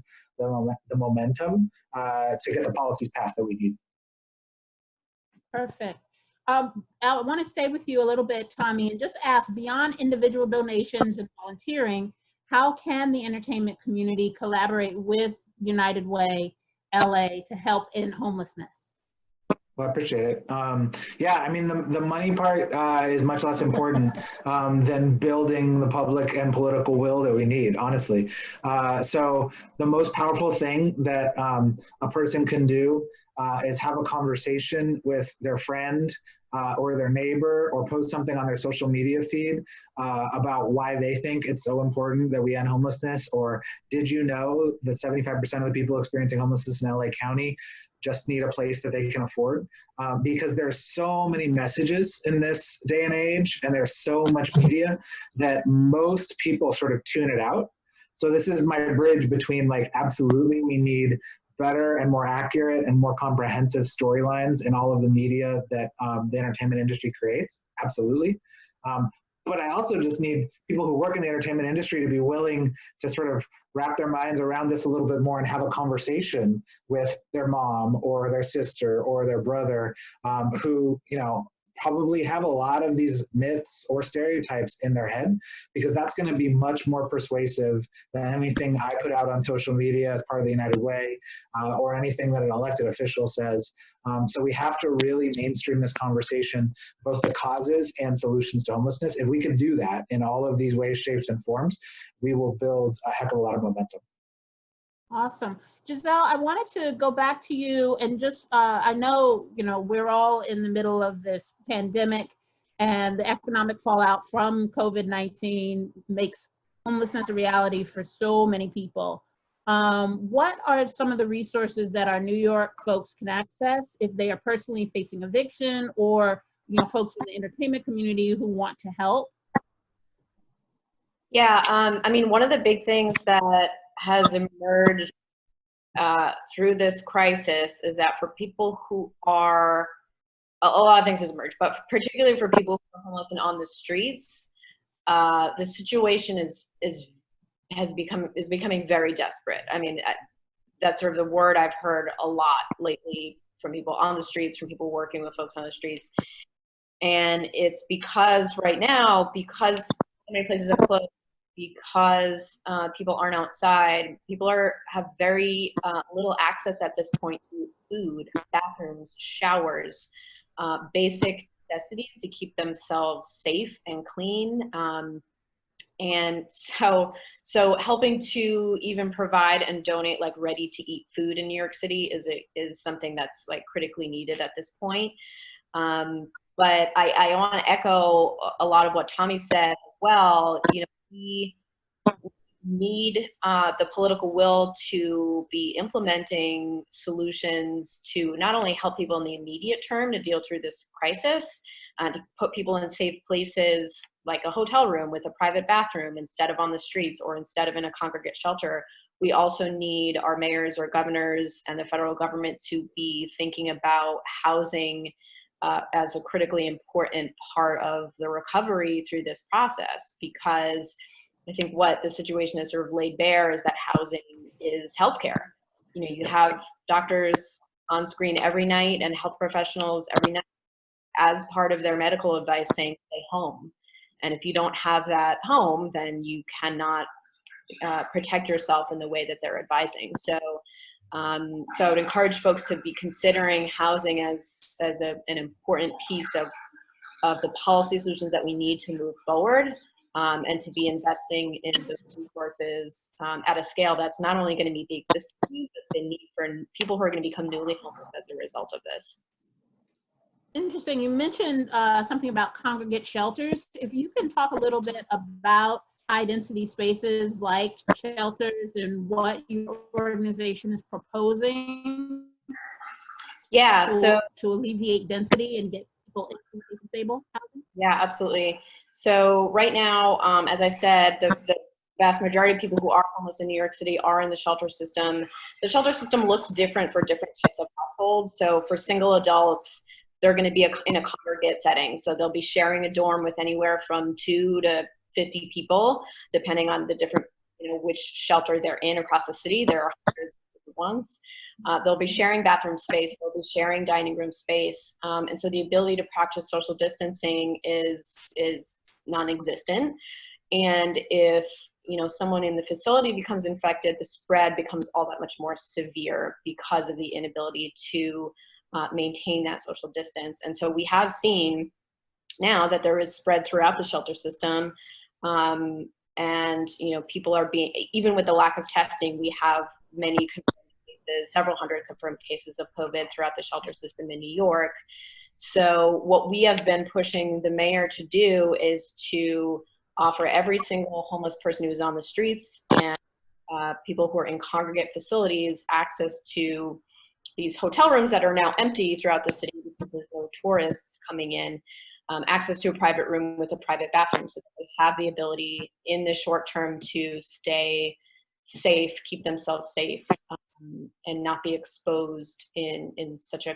the momentum to get the policies passed that we need. Perfect. I want to stay with you a little bit, Tommy, and just ask, beyond individual donations and volunteering, how can the entertainment community collaborate with United Way LA to help end homelessness? Well, I appreciate it. Yeah, I mean, the money part is much less important than building the public and political will that we need, honestly. So the most powerful thing that a person can do is have a conversation with their friend or their neighbor, or post something on their social media feed about why they think it's so important that we end homelessness, or did you know that 75% of the people experiencing homelessness in LA County just need a place that they can afford? Because there's so many messages in this day and age, and there's so much media that most people sort of tune it out. So this is my bridge between, like, absolutely we need better and more accurate and more comprehensive storylines in all of the media that the entertainment industry creates, absolutely. But I also just need people who work in the entertainment industry to be willing to sort of wrap their minds around this a little bit more and have a conversation with their mom or their sister or their brother who, you know, probably have a lot of these myths or stereotypes in their head, because that's going to be much more persuasive than anything I put out on social media as part of the United Way or anything that an elected official says. So we have to really mainstream this conversation, both the causes and solutions to homelessness. If we can do that in all of these ways, shapes, and forms, we will build a heck of a lot of momentum. Awesome. Giselle, I wanted to go back to you and just, I know, you know, we're all in the middle of this pandemic, and the economic fallout from COVID-19 makes homelessness a reality for so many people. What are some of the resources that our New York folks can access if they are personally facing eviction, or, you know, folks in the entertainment community who want to help? Yeah, I mean, one of the big things that has emerged through this crisis is that for people who are, a lot of things has emerged, but particularly for people who are homeless and on the streets, the situation is becoming very desperate. I mean, that's sort of the word I've heard a lot lately from people on the streets, from people working with folks on the streets. And it's because right now, because so many places are closed, because people aren't outside, people have very little access at this point to food, bathrooms, showers, basic necessities to keep themselves safe and clean. And so helping to even provide and donate like ready to eat food in New York City is something that's like critically needed at this point. But I want to echo a lot of what Tommy said as well. You know, we need the political will to be implementing solutions to not only help people in the immediate term to deal through this crisis, to put people in safe places like a hotel room with a private bathroom instead of on the streets or instead of in a congregate shelter. We also need our mayors or governors and the federal government to be thinking about housing as a critically important part of the recovery through this process, because I think what the situation has sort of laid bare is that housing is healthcare. You know, you have doctors on screen every night and health professionals every night as part of their medical advice saying stay home. And if you don't have that home, then you cannot protect yourself in the way that they're advising. So I would encourage folks to be considering housing as an important piece of the policy solutions that we need to move forward, and to be investing in those resources at a scale that's not only going to meet the existing needs, but the need for people who are going to become newly homeless as a result of this. Interesting. You mentioned something about congregate shelters. If you can talk a little bit about high density spaces like shelters and what your organization is proposing to alleviate density and get people into stable housing. Yeah, absolutely. So right now, as I said, the vast majority of people who are homeless in New York City are in the shelter system. The shelter system looks different for different types of households. So for single adults, they're going to be in a congregate setting. So they'll be sharing a dorm with anywhere from 2 to 50 people, depending on the different which shelter they're in across the city. There are hundreds of different ones. They'll be sharing bathroom space. They'll be sharing dining room space. And so the ability to practice social distancing is non-existent. And if someone in the facility becomes infected, the spread becomes all that much more severe because of the inability to maintain that social distance. And so we have seen now that there is spread throughout the shelter system. And people are being, even with the lack of testing, we have many confirmed cases, several hundred confirmed cases of COVID throughout the shelter system in New York. So what we have been pushing the mayor to do is to offer every single homeless person who's on the streets and people who are in congregate facilities access to these hotel rooms that are now empty throughout the city because there's no tourists coming in, access to a private room with a private bathroom, so that they have the ability in the short term to stay safe, keep themselves safe, and not be exposed in such a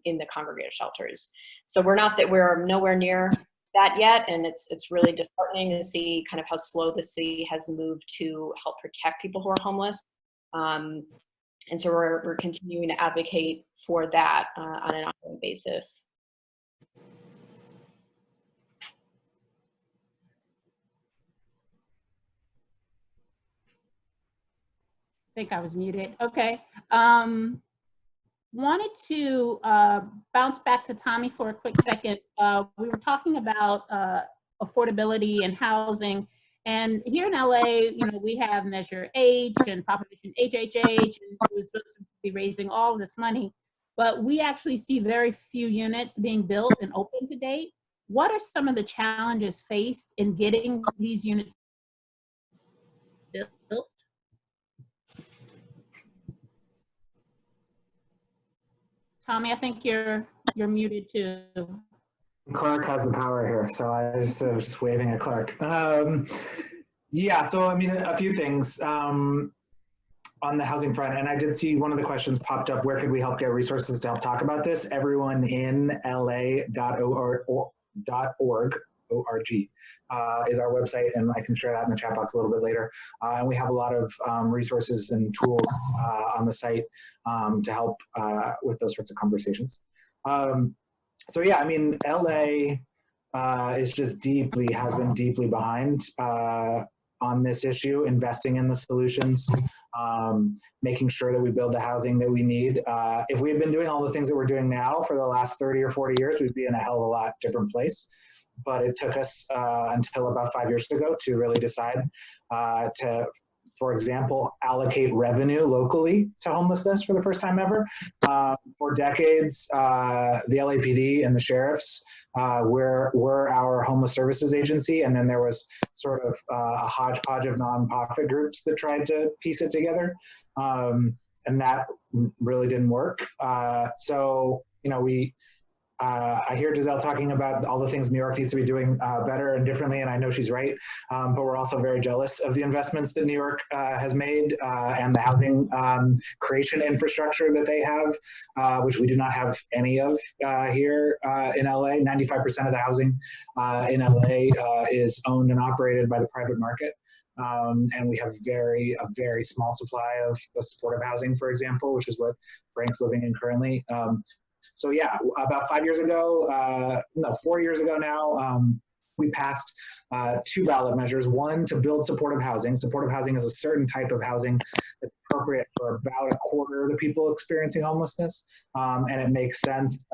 in the congregate shelters. So we're nowhere near that yet, and it's really disheartening to see kind of how slow the city has moved to help protect people who are homeless. And so we're continuing to advocate for that on an ongoing basis. I think I was muted. Okay. Wanted to bounce back to Tommy for a quick second. We were talking about affordability and housing. And here in LA, we have Measure H and Proposition HHH, and we're supposed to be raising all of this money. But we actually see very few units being built and open to date. What are some of the challenges faced in getting these units built? Tommy, I think you're muted too. Clark has the power here, so I was just waving at Clark. Yeah, so I mean, a few things on the housing front, and I did see one of the questions popped up, where could we help get resources to help talk about this? Everyone in la.org is our website, and I can share that in the chat box a little bit later. And we have a lot of resources and tools on the site to help with those sorts of conversations. So yeah, I mean, LA is just has been deeply behind on this issue, investing in the solutions, making sure that we build the housing that we need. If we had been doing all the things that we're doing now for the last 30 or 40 years, we'd be in a hell of a lot different place. But it took us until about 5 years ago to really decide to, for example, allocate revenue locally to homelessness for the first time ever. For decades, the LAPD and the sheriffs were our homeless services agency, and then there was sort of a hodgepodge of nonprofit groups that tried to piece it together, and that really didn't work. So, I hear Giselle talking about all the things New York needs to be doing better and differently, and I know she's right, but we're also very jealous of the investments that New York has made and the housing creation infrastructure that they have, which we do not have any of here in LA. 95% of the housing in LA is owned and operated by the private market. And we have a very small supply of supportive housing, for example, which is what Frank's living in currently. So yeah, about 4 years ago now, we passed 2 ballot measures. One, to build supportive housing. Supportive housing is a certain type of housing that's appropriate for about a quarter of the people experiencing homelessness. And it makes sense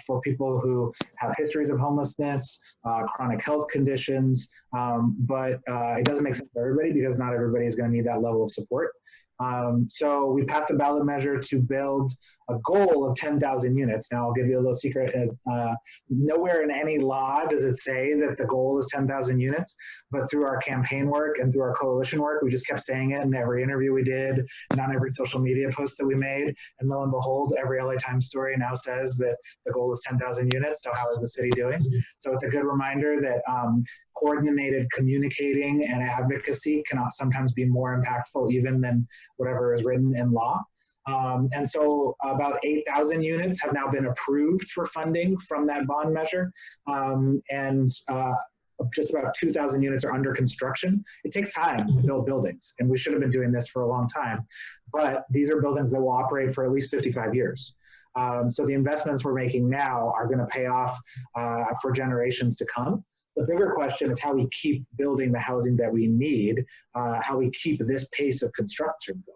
for people who have histories of homelessness, chronic health conditions, but it doesn't make sense for everybody because not everybody is going to need that level of support. So we passed a ballot measure to build a goal of 10,000 units. Now I'll give you a little secret. Nowhere in any law does it say that the goal is 10,000 units, but through our campaign work and through our coalition work, we just kept saying it in every interview we did and on every social media post that we made. And lo and behold, every LA Times story now says that the goal is 10,000 units. So how is the city doing? So it's a good reminder that coordinated communicating and advocacy cannot sometimes be more impactful even than whatever is written in law. And so about 8,000 units have now been approved for funding from that bond measure. And just about 2,000 units are under construction. It takes time to build buildings, and we should have been doing this for a long time. But these are buildings that will operate for at least 55 years. So the investments we're making now are going to pay off for generations to come. The bigger question is how we keep building the housing that we need, how we keep this pace of construction going.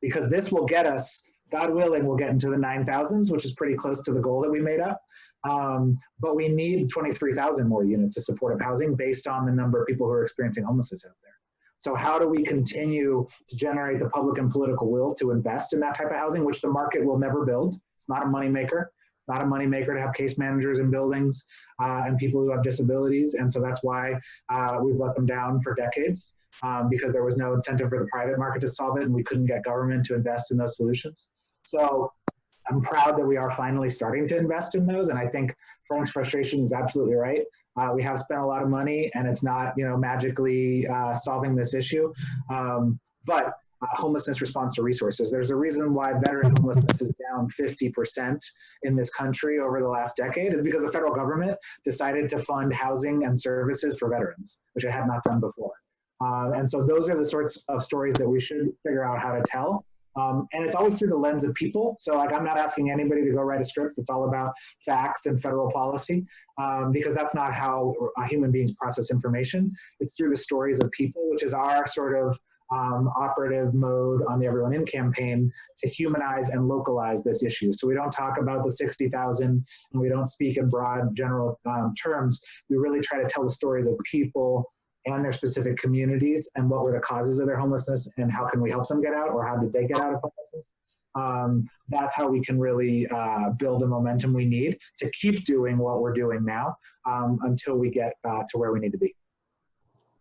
Because this will get us, God willing, we'll get into the 9,000s, which is pretty close to the goal that we made up. But we need 23,000 more units to supportive housing based on the number of people who are experiencing homelessness out there. So how do we continue to generate the public and political will to invest in that type of housing, which the market will never build? It's not a moneymaker. It's not a moneymaker to have case managers in buildings and people who have disabilities. And so that's why we've let them down for decades because there was no incentive for the private market to solve it, and we couldn't get government to invest in those solutions. So I'm proud that we are finally starting to invest in those. And I think Frank's frustration is absolutely right. We have spent a lot of money, and it's not, magically solving this issue. But homelessness responds to resources. There's a reason why veteran homelessness is down 50% in this country over the last decade, is because the federal government decided to fund housing and services for veterans, which it had not done before. And so those are the sorts of stories that we should figure out how to tell. And it's always through the lens of people. So I'm not asking anybody to go write a script that's all about facts and federal policy, because that's not how human beings process information. It's through the stories of people, which is our sort of operative mode on the Everyone In campaign to humanize and localize this issue. So we don't talk about the 60,000 and we don't speak in broad general terms. We really try to tell the stories of people and their specific communities and what were the causes of their homelessness and how can we help them get out, or how did they get out of homelessness. That's how we can really build the momentum we need to keep doing what we're doing now until we get to where we need to be.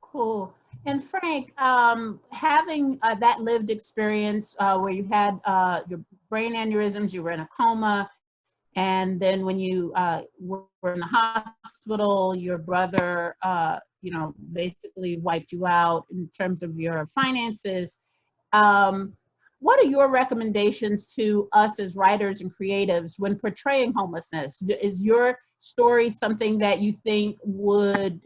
Cool. And Frank, having that lived experience where you had your brain aneurysms, you were in a coma, and then when you were in the hospital, your brother, basically wiped you out in terms of your finances. What are your recommendations to us as writers and creatives when portraying homelessness? Is your story something that you think would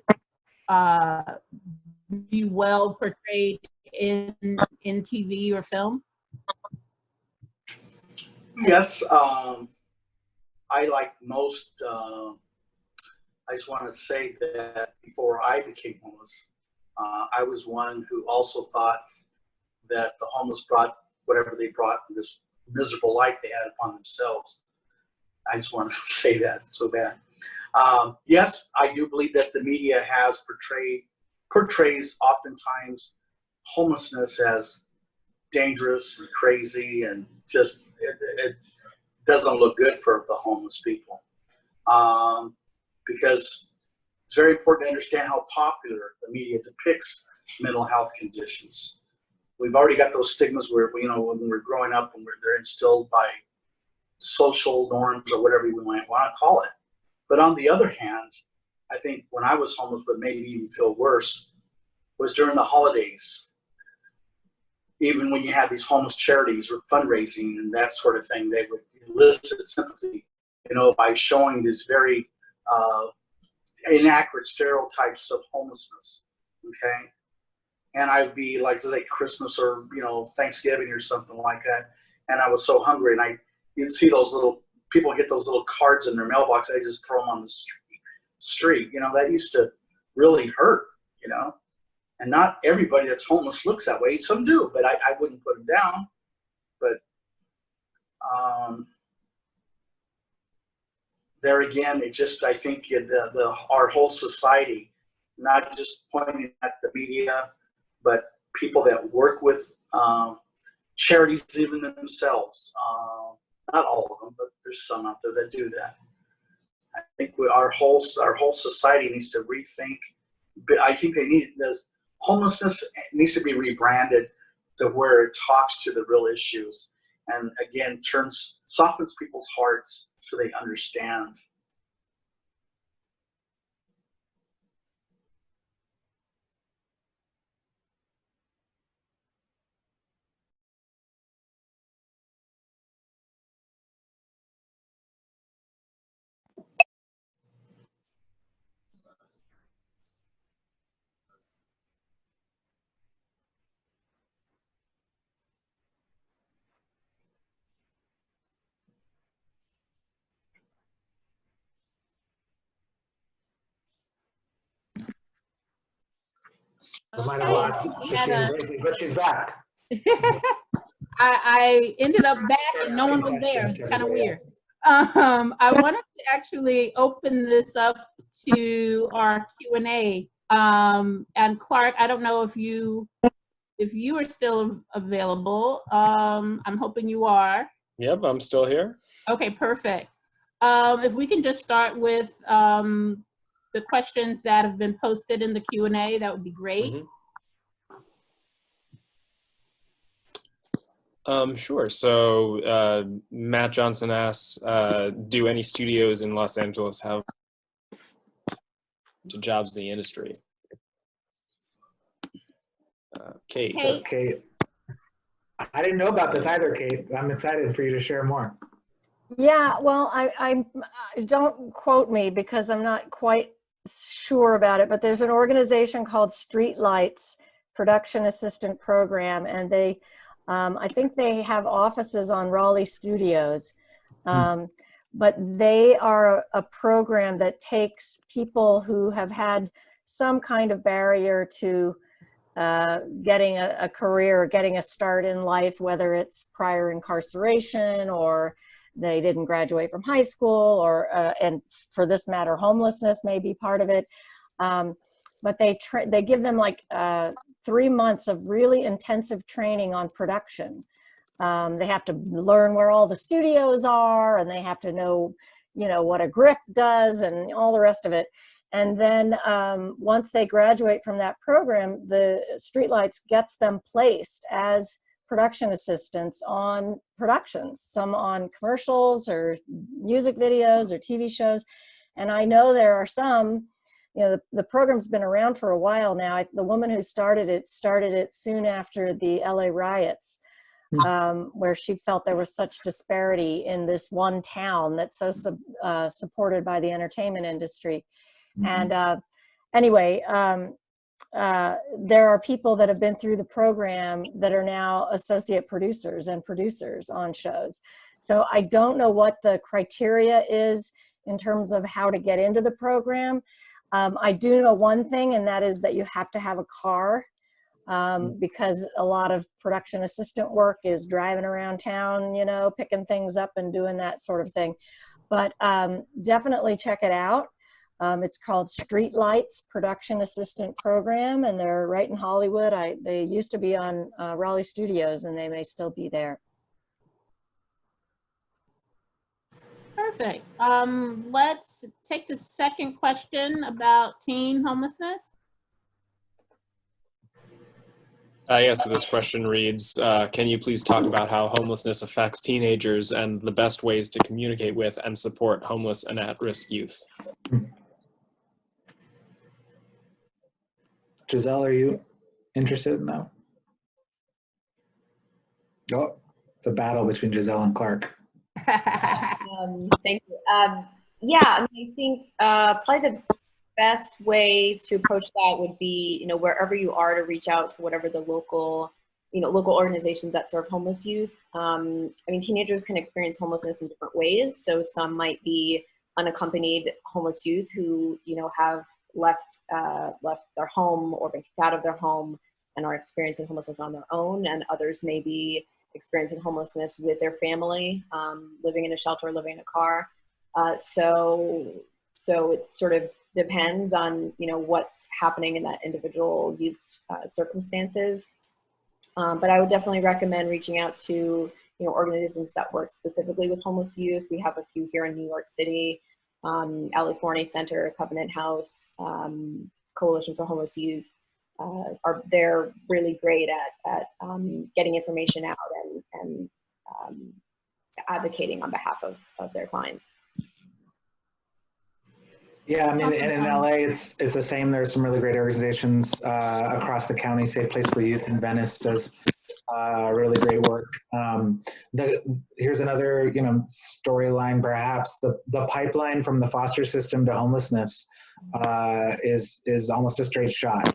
be well portrayed in TV or film? Yes, I like most. I just want to say that before I became homeless, I was one who also thought that the homeless brought whatever they brought, this miserable life they had upon themselves. I just want to say that so bad. Yes, I do believe that the media has portrays oftentimes homelessness as dangerous and crazy, and just it doesn't look good for the homeless people. Because it's very important to understand how popular the media depicts mental health conditions. We've already got those stigmas where, when we're growing up, and they're instilled by social norms or whatever we might want to call it. But on the other hand, I think when I was homeless, what made me even feel worse was during the holidays. Even when you had these homeless charities or fundraising and that sort of thing, they would elicit sympathy, by showing these very inaccurate stereotypes of homelessness. Okay, and I'd be like, say Christmas or Thanksgiving or something like that, and I was so hungry, and you'd see those little people get those little cards in their mailbox. They just throw them on the street. That used to really hurt. And not everybody that's homeless looks that way. Some do, but I wouldn't put them down. But there again, I think our whole society, not just pointing at the media, but people that work with charities even themselves. Not all of them, but there's some out there that do that. I think our whole society needs to rethink. But I think homelessness needs to be rebranded to where it talks to the real issues, and again softens people's hearts so they understand. We might have lost Sasheen briefly, but she's back. I ended up back and no one was there. It's kind of weird. I wanted to actually open this up to our Q&A. And Clark, I don't know if you are still available. I'm hoping you are. Yep, I'm still here. Okay, perfect. If we can just start with the questions that have been posted in the Q&A, that would be great. Sure. So Matt Johnson asks, do any studios in Los Angeles have jobs in the industry? Kate. Kate. I didn't know about this either, Kate. I'm excited for you to share more. Yeah, well, I don't quote me because I'm not quite sure about it, but there's an organization called Streetlights Production Assistant Program, and they, I think they have offices on Raleigh Studios, but they are a program that takes people who have had some kind of barrier to getting a career or getting a start in life, whether it's prior incarceration or they didn't graduate from high school, or and for this matter, homelessness may be part of it. But they give them like 3 months of really intensive training on production. They have to learn where all the studios are, and they have to know, you know, what a grip does and all the rest of it. And then once they graduate from that program, the Streetlights gets them placed as production assistants on productions, some on commercials or music videos or TV shows. And I know there are some, you know, the program's been around for a while now. The woman who started it soon after the LA riots, where she felt there was such disparity in this one town that's so supported by the entertainment industry. And anyway, there are people that have been through the program that are now associate producers and producers on shows. So I don't know what the criteria is in terms of how to get into the program. I do know one thing, and that is that you have to have a car, because a lot of production assistant work is driving around town, you know, picking things up and doing that sort of thing. But definitely check it out. It's called Streetlights Production Assistant Program, and they're right in Hollywood. They used to be on Raleigh Studios, and they may still be there. Perfect. Let's take the second question about teen homelessness. Yeah, so this question reads, can you please talk about how homelessness affects teenagers and the best ways to communicate with and support homeless and at-risk youth? Giselle, are you interested in that? Oh, it's a battle between Giselle and Clark. Thank you. Yeah, I mean, I think probably the best way to approach that would be, you know, wherever you are, to reach out to whatever the local, you know, local organizations that serve homeless youth. I mean, teenagers can experience homelessness in different ways. So some might be unaccompanied homeless youth who, you know, have left their home or been kicked out of their home and are experiencing homelessness on their own, and others may be experiencing homelessness with their family, living in a shelter, living in a car. So it sort of depends on, you know, what's happening in that individual youth's circumstances. But I would definitely recommend reaching out to, you know, organizations that work specifically with homeless youth. We have a few here in New York City. Ali Forney Center, Covenant House, Coalition for Homeless Youth, they're really great at getting information out and advocating on behalf of their clients. Yeah, I mean, and in LA, it's the same. There's some really great organizations across the county. Safe Place for Youth in Venice does really great work. Here's another, you know, storyline, perhaps. The pipeline from the foster system to homelessness is almost a straight shot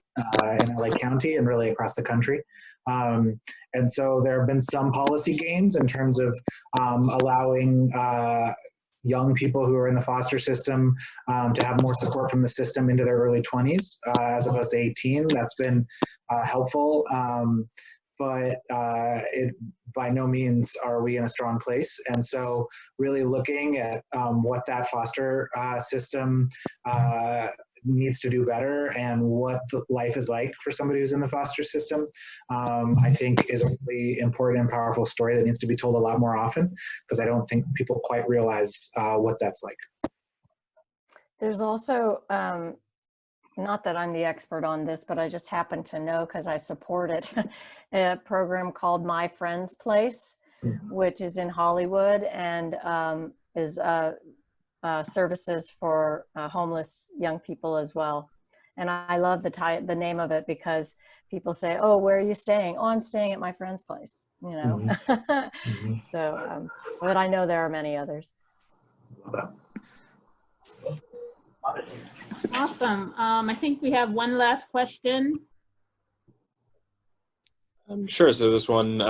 in LA County and really across the country. And so there have been some policy gains in terms of allowing young people who are in the foster system to have more support from the system into their early 20s as opposed to 18. That's been helpful. But by no means are we in a strong place. And so really looking at what that foster system needs to do better and what the life is like for somebody who's in the foster system, I think is a really important and powerful story that needs to be told a lot more often, because I don't think people quite realize what that's like. There's also, not that I'm the expert on this, but I just happen to know because I support it, a program called My Friend's Place, which is in Hollywood and is services for homeless young people as well. And I love the name of it because people say, oh, where are you staying? Oh, I'm staying at my friend's place, you know. So, but I know there are many others. Awesome. I think we have one last question. Sure. So this one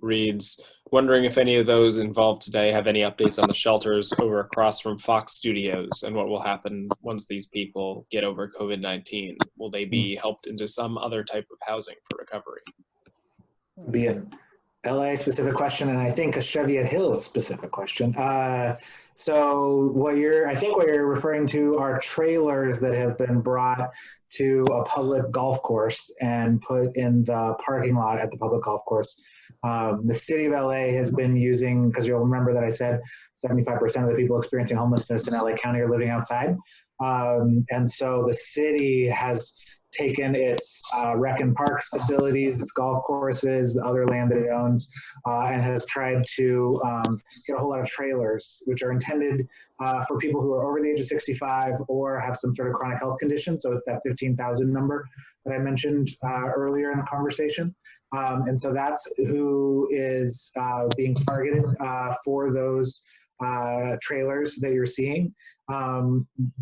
reads, wondering if any of those involved today have any updates on the shelters over across from Fox Studios and what will happen once these people get over COVID-19. Will they be helped into some other type of housing for recovery? Be an LA specific question, and I think a Cheviot Hills specific question. So I think what you're referring to are trailers that have been brought to a public golf course and put in the parking lot at the public golf course. The city of LA has been using, because you'll remember that I said 75% of the people experiencing homelessness in LA County are living outside. And so the city has taken its rec and parks facilities, its golf courses, the other land that it owns, and has tried to get a whole lot of trailers, which are intended for people who are over the age of 65 or have some sort of chronic health condition. So it's that 15,000 number that I mentioned earlier in the conversation. And so that's who is being targeted for those trailers that you're seeing.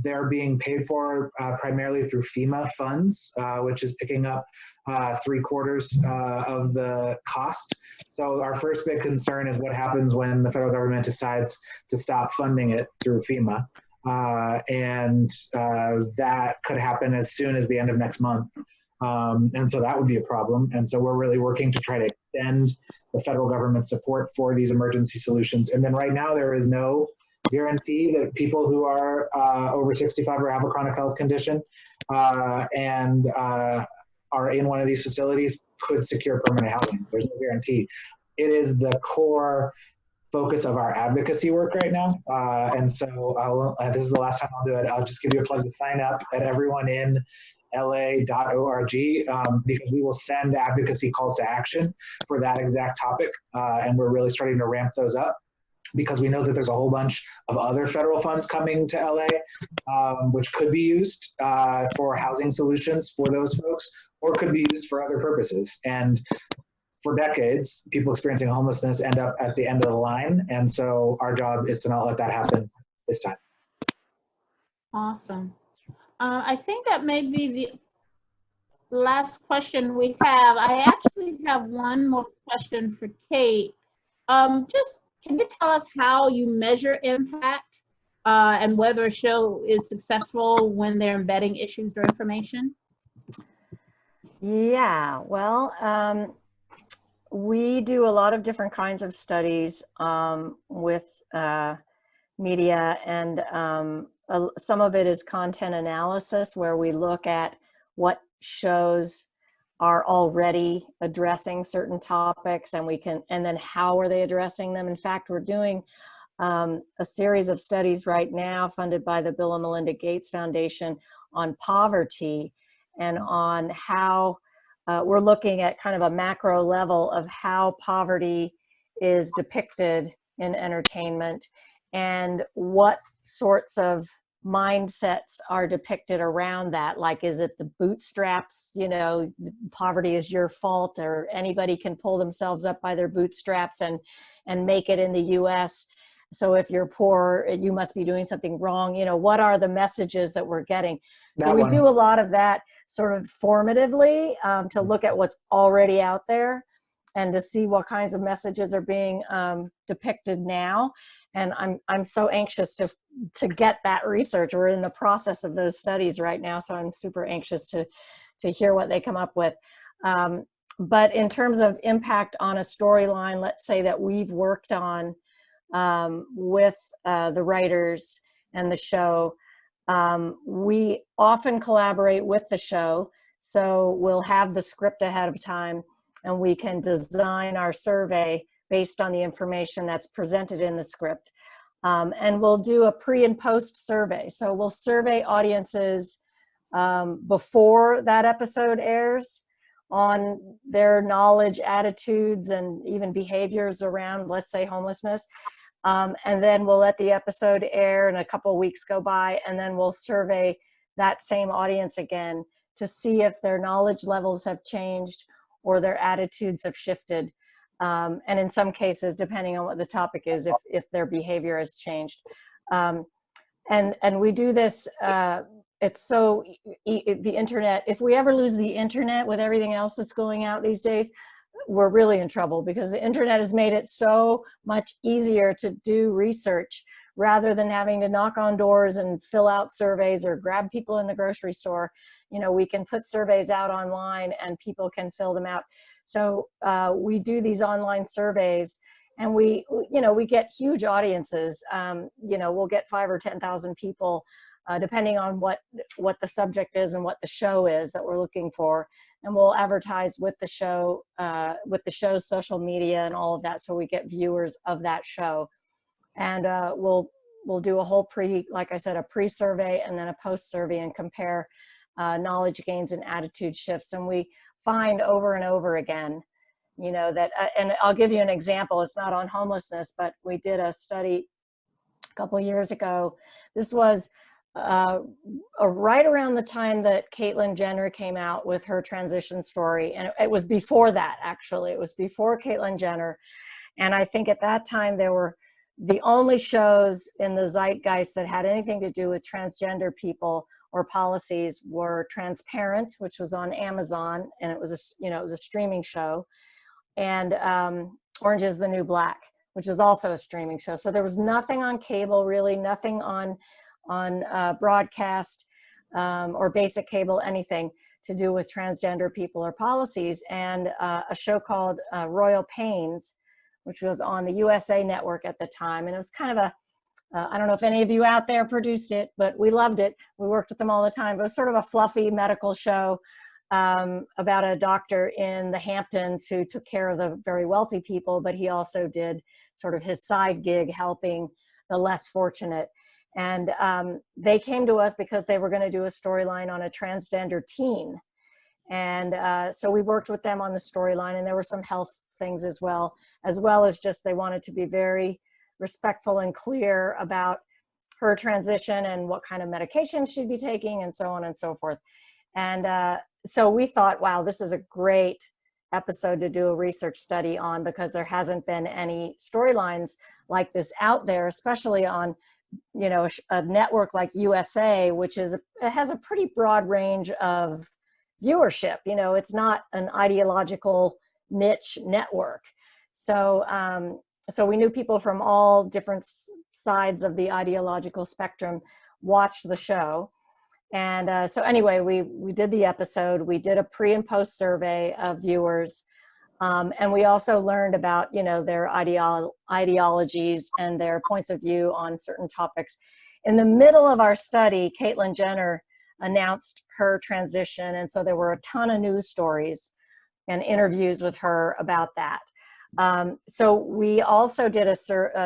They're being paid for primarily through FEMA funds, which is picking up 3/4 of the cost. So our first big concern is what happens when the federal government decides to stop funding it through FEMA. And that could happen as soon as the end of next month. And so that would be a problem. And so we're really working to try to extend the federal government support for these emergency solutions. And then right now there is no guarantee that people who are over 65 or have a chronic health condition and are in one of these facilities could secure permanent housing. There's no guarantee. It is the core focus of our advocacy work right now. And so this is the last time I'll do it. I'll just give you a plug to sign up at everyoneinla.org because we will send advocacy calls to action for that exact topic. And we're really starting to ramp those up, because we know that there's a whole bunch of other federal funds coming to LA, which could be used for housing solutions for those folks, or could be used for other purposes. And for decades, people experiencing homelessness end up at the end of the line. And so our job is to not let that happen this time. Awesome. I think that may be the last question we have. I actually have one more question for Kate. Can you tell us how you measure impact and whether a show is successful when they're embedding issues or information? Yeah, well, we do a lot of different kinds of studies with media, and some of it is content analysis, where we look at what shows are already addressing certain topics, and then how are they addressing them. In fact, we're doing a series of studies right now funded by the Bill and Melinda Gates Foundation on poverty, and on how we're looking at kind of a macro level of how poverty is depicted in entertainment and what sorts of mindsets are depicted around that. Like, is it the bootstraps, poverty is your fault, or anybody can pull themselves up by their bootstraps and make it in the US, so if you're poor you must be doing something wrong. What are the messages that we're getting? So we do a lot of that sort of formatively to look at what's already out there, and to see what kinds of messages are being depicted now. And I'm so anxious to get that research. We're in the process of those studies right now, so I'm super anxious to hear what they come up with. But in terms of impact on a storyline, let's say that we've worked on with the writers and the show, we often collaborate with the show. So we'll have the script ahead of time, and we can design our survey based on the information that's presented in the script. And we'll do a pre and post survey. So we'll survey audiences before that episode airs on their knowledge, attitudes, and even behaviors around, let's say, homelessness. And then we'll let the episode air and a couple of weeks go by, and then we'll survey that same audience again to see if their knowledge levels have changed or their attitudes have shifted. And in some cases, depending on what the topic is, if their behavior has changed. And we do this, it's so, the internet, if we ever lose the internet with everything else that's going out these days, we're really in trouble, because the internet has made it so much easier to do research rather than having to knock on doors and fill out surveys or grab people in the grocery store. You know, we can put surveys out online and people can fill them out. So we do these online surveys, and we get huge audiences. We'll get 5,000 or 10,000 people, depending on what the subject is and what the show is that we're looking for. And we'll advertise with the show, with the show's social media and all of that, so we get viewers of that show. And we'll do a whole like I said, a pre-survey and then a post-survey, and compare knowledge gains and attitude shifts. And we find over and over again, that, and I'll give you an example. It's not on homelessness, but we did a study a couple of years ago. This was right around the time that Caitlyn Jenner came out with her transition story. And it was before that, actually. It was before Caitlyn Jenner. And I think at that time, there were the only shows in the zeitgeist that had anything to do with transgender people or policies were Transparent, which was on Amazon, and it was a streaming show, and Orange is the New Black, which is also a streaming show. So there was nothing on cable, really, nothing on broadcast or basic cable, anything to do with transgender people or policies. And a show called Royal Pains, which was on the USA Network at the time. And it was kind of I don't know if any of you out there produced it, but we loved it. We worked with them all the time. But it was sort of a fluffy medical show about a doctor in the Hamptons who took care of the very wealthy people, but he also did sort of his side gig helping the less fortunate. And they came to us because they were going to do a storyline on a transgender teen. And so we worked with them on the storyline, and there were some health things as well as just they wanted to be very respectful and clear about her transition and what kind of medication she'd be taking and so on and so forth. And so we thought, wow, this is a great episode to do a research study on, because there hasn't been any storylines like this out there, especially on a network like USA, which it has a pretty broad range of viewership. It's not an ideological niche network. So we knew people from all different sides of the ideological spectrum watched the show. And so anyway, we did the episode. We did a pre and post survey of viewers. And we also learned about, their ideologies and their points of view on certain topics. In the middle of our study, Caitlyn Jenner announced her transition. And so there were a ton of news stories and interviews with her about that. So we also did a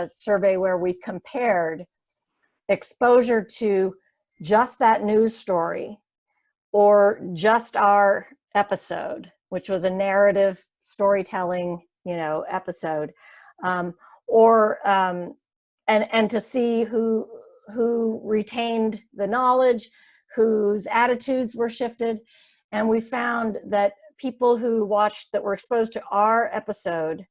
survey where we compared exposure to just that news story or just our episode, which was a narrative storytelling, episode, and to see who retained the knowledge, whose attitudes were shifted. And we found that people who watched, that were exposed to our episode,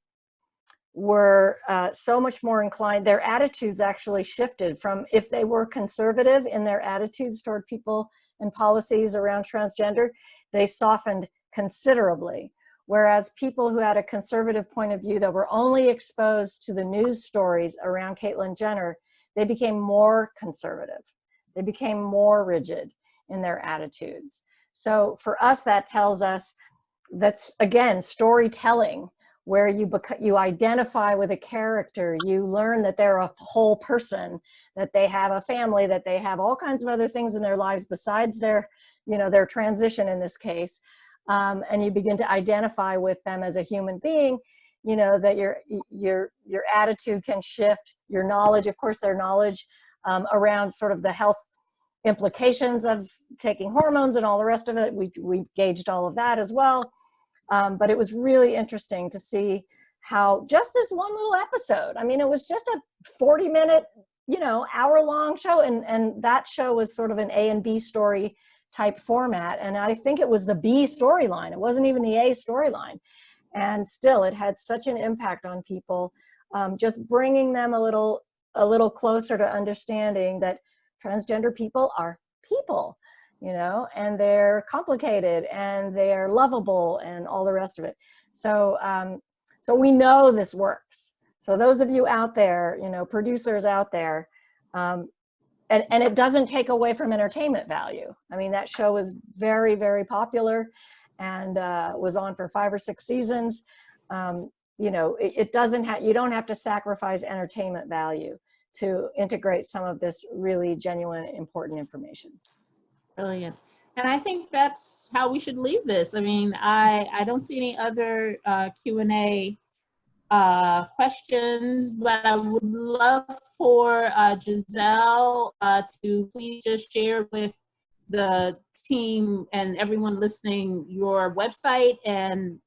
were so much more inclined, their attitudes actually shifted from, if they were conservative in their attitudes toward people and policies around transgender, they softened considerably. Whereas people who had a conservative point of view that were only exposed to the news stories around Caitlyn Jenner, they became more conservative. They became more rigid in their attitudes. So for us, that tells us that's, again, storytelling, where you identify with a character, you learn that they're a whole person, that they have a family, that they have all kinds of other things in their lives besides their, their transition in this case. And you begin to identify with them as a human being, that your attitude can shift, your knowledge, of course, their knowledge around sort of the health implications of taking hormones and all the rest of it. We gauged all of that as well. But it was really interesting to see how just this one little episode, I mean, it was just a 40-minute, hour-long show. And that show was sort of an A and B story type format. And I think it was the B storyline. It wasn't even the A storyline. And still, it had such an impact on people, just bringing them a little closer to understanding that transgender people are people, and they're complicated and they're lovable and all the rest of it. So, so we know this works. So those of you out there, producers out there, and it doesn't take away from entertainment value. I mean, that show was very, very popular and was on for 5 or 6 seasons. It doesn't you don't have to sacrifice entertainment value to integrate some of this really genuine, important information. Brilliant. And I think that's how we should leave this. I mean, I don't see any other Q&A questions, but I would love for Giselle to please just share with the team and everyone listening your website and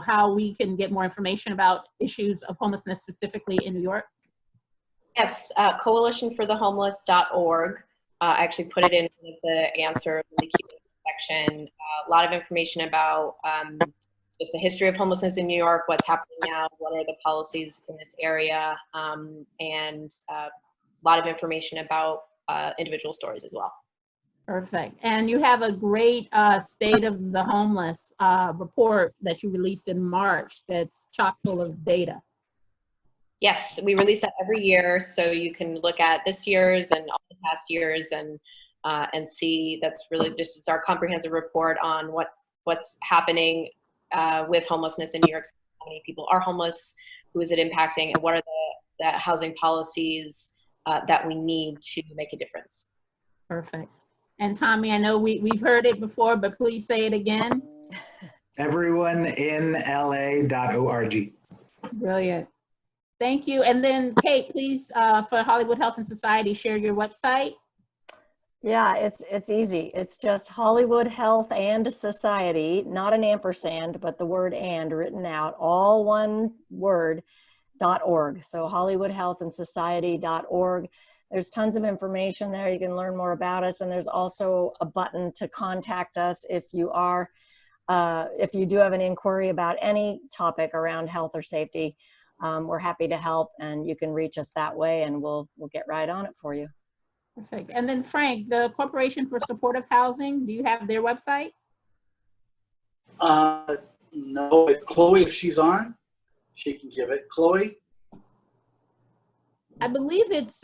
how we can get more information about issues of homelessness specifically in New York. Yes, coalitionforthehomeless.org. I actually put it in the answer in the Q&A section. A lot of information about just the history of homelessness in New York, what's happening now, what are the policies in this area, and a lot of information about individual stories as well. Perfect. And you have a great State of the Homeless report that you released in March that's chock full of data. Yes, we release that every year, so you can look at this year's and all the past years and see. That's really just, it's our comprehensive report on what's happening with homelessness in New York City. How many people are homeless? Who is it impacting? And what are the housing policies that we need to make a difference? Perfect. And Tommy, I know we've heard it before, but please say it again. Everyoneinla.org. Brilliant. Thank you. And then Kate, please, for Hollywood Health and Society, share your website. Yeah, it's easy. It's just Hollywood Health and Society, not an ampersand, but the word "and" written out, all one word, .org. So hollywoodhealthandsociety.org. There's tons of information there. You can learn more about us. And there's also a button to contact us if you do have an inquiry about any topic around health or safety. We're happy to help, and you can reach us that way, and we'll get right on it for you. Perfect. And then Frank, the Corporation for Supportive Housing, do you have their website? No, but Chloe, if she's on, she can give it. Chloe? I believe it's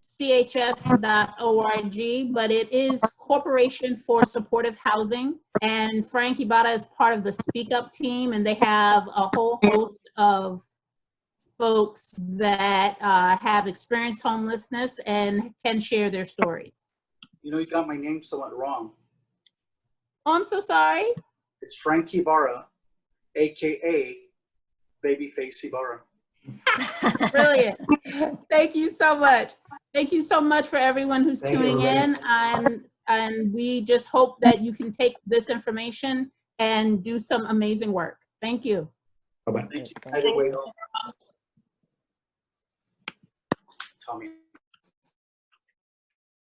chf.org, but it is Corporation for Supportive Housing. And Frank Ybarra is part of the Speak Up team, and they have a whole host of folks that have experienced homelessness and can share their stories. You got my name somewhat wrong. Oh, I'm so sorry. It's Frank Ybarra, AKA Babyface Ybarra. Brilliant. Thank you so much. Thank you so much for everyone who's tuning in. And we just hope that you can take this information and do some amazing work. Thank you. Bye-bye. Thank you. Tommy.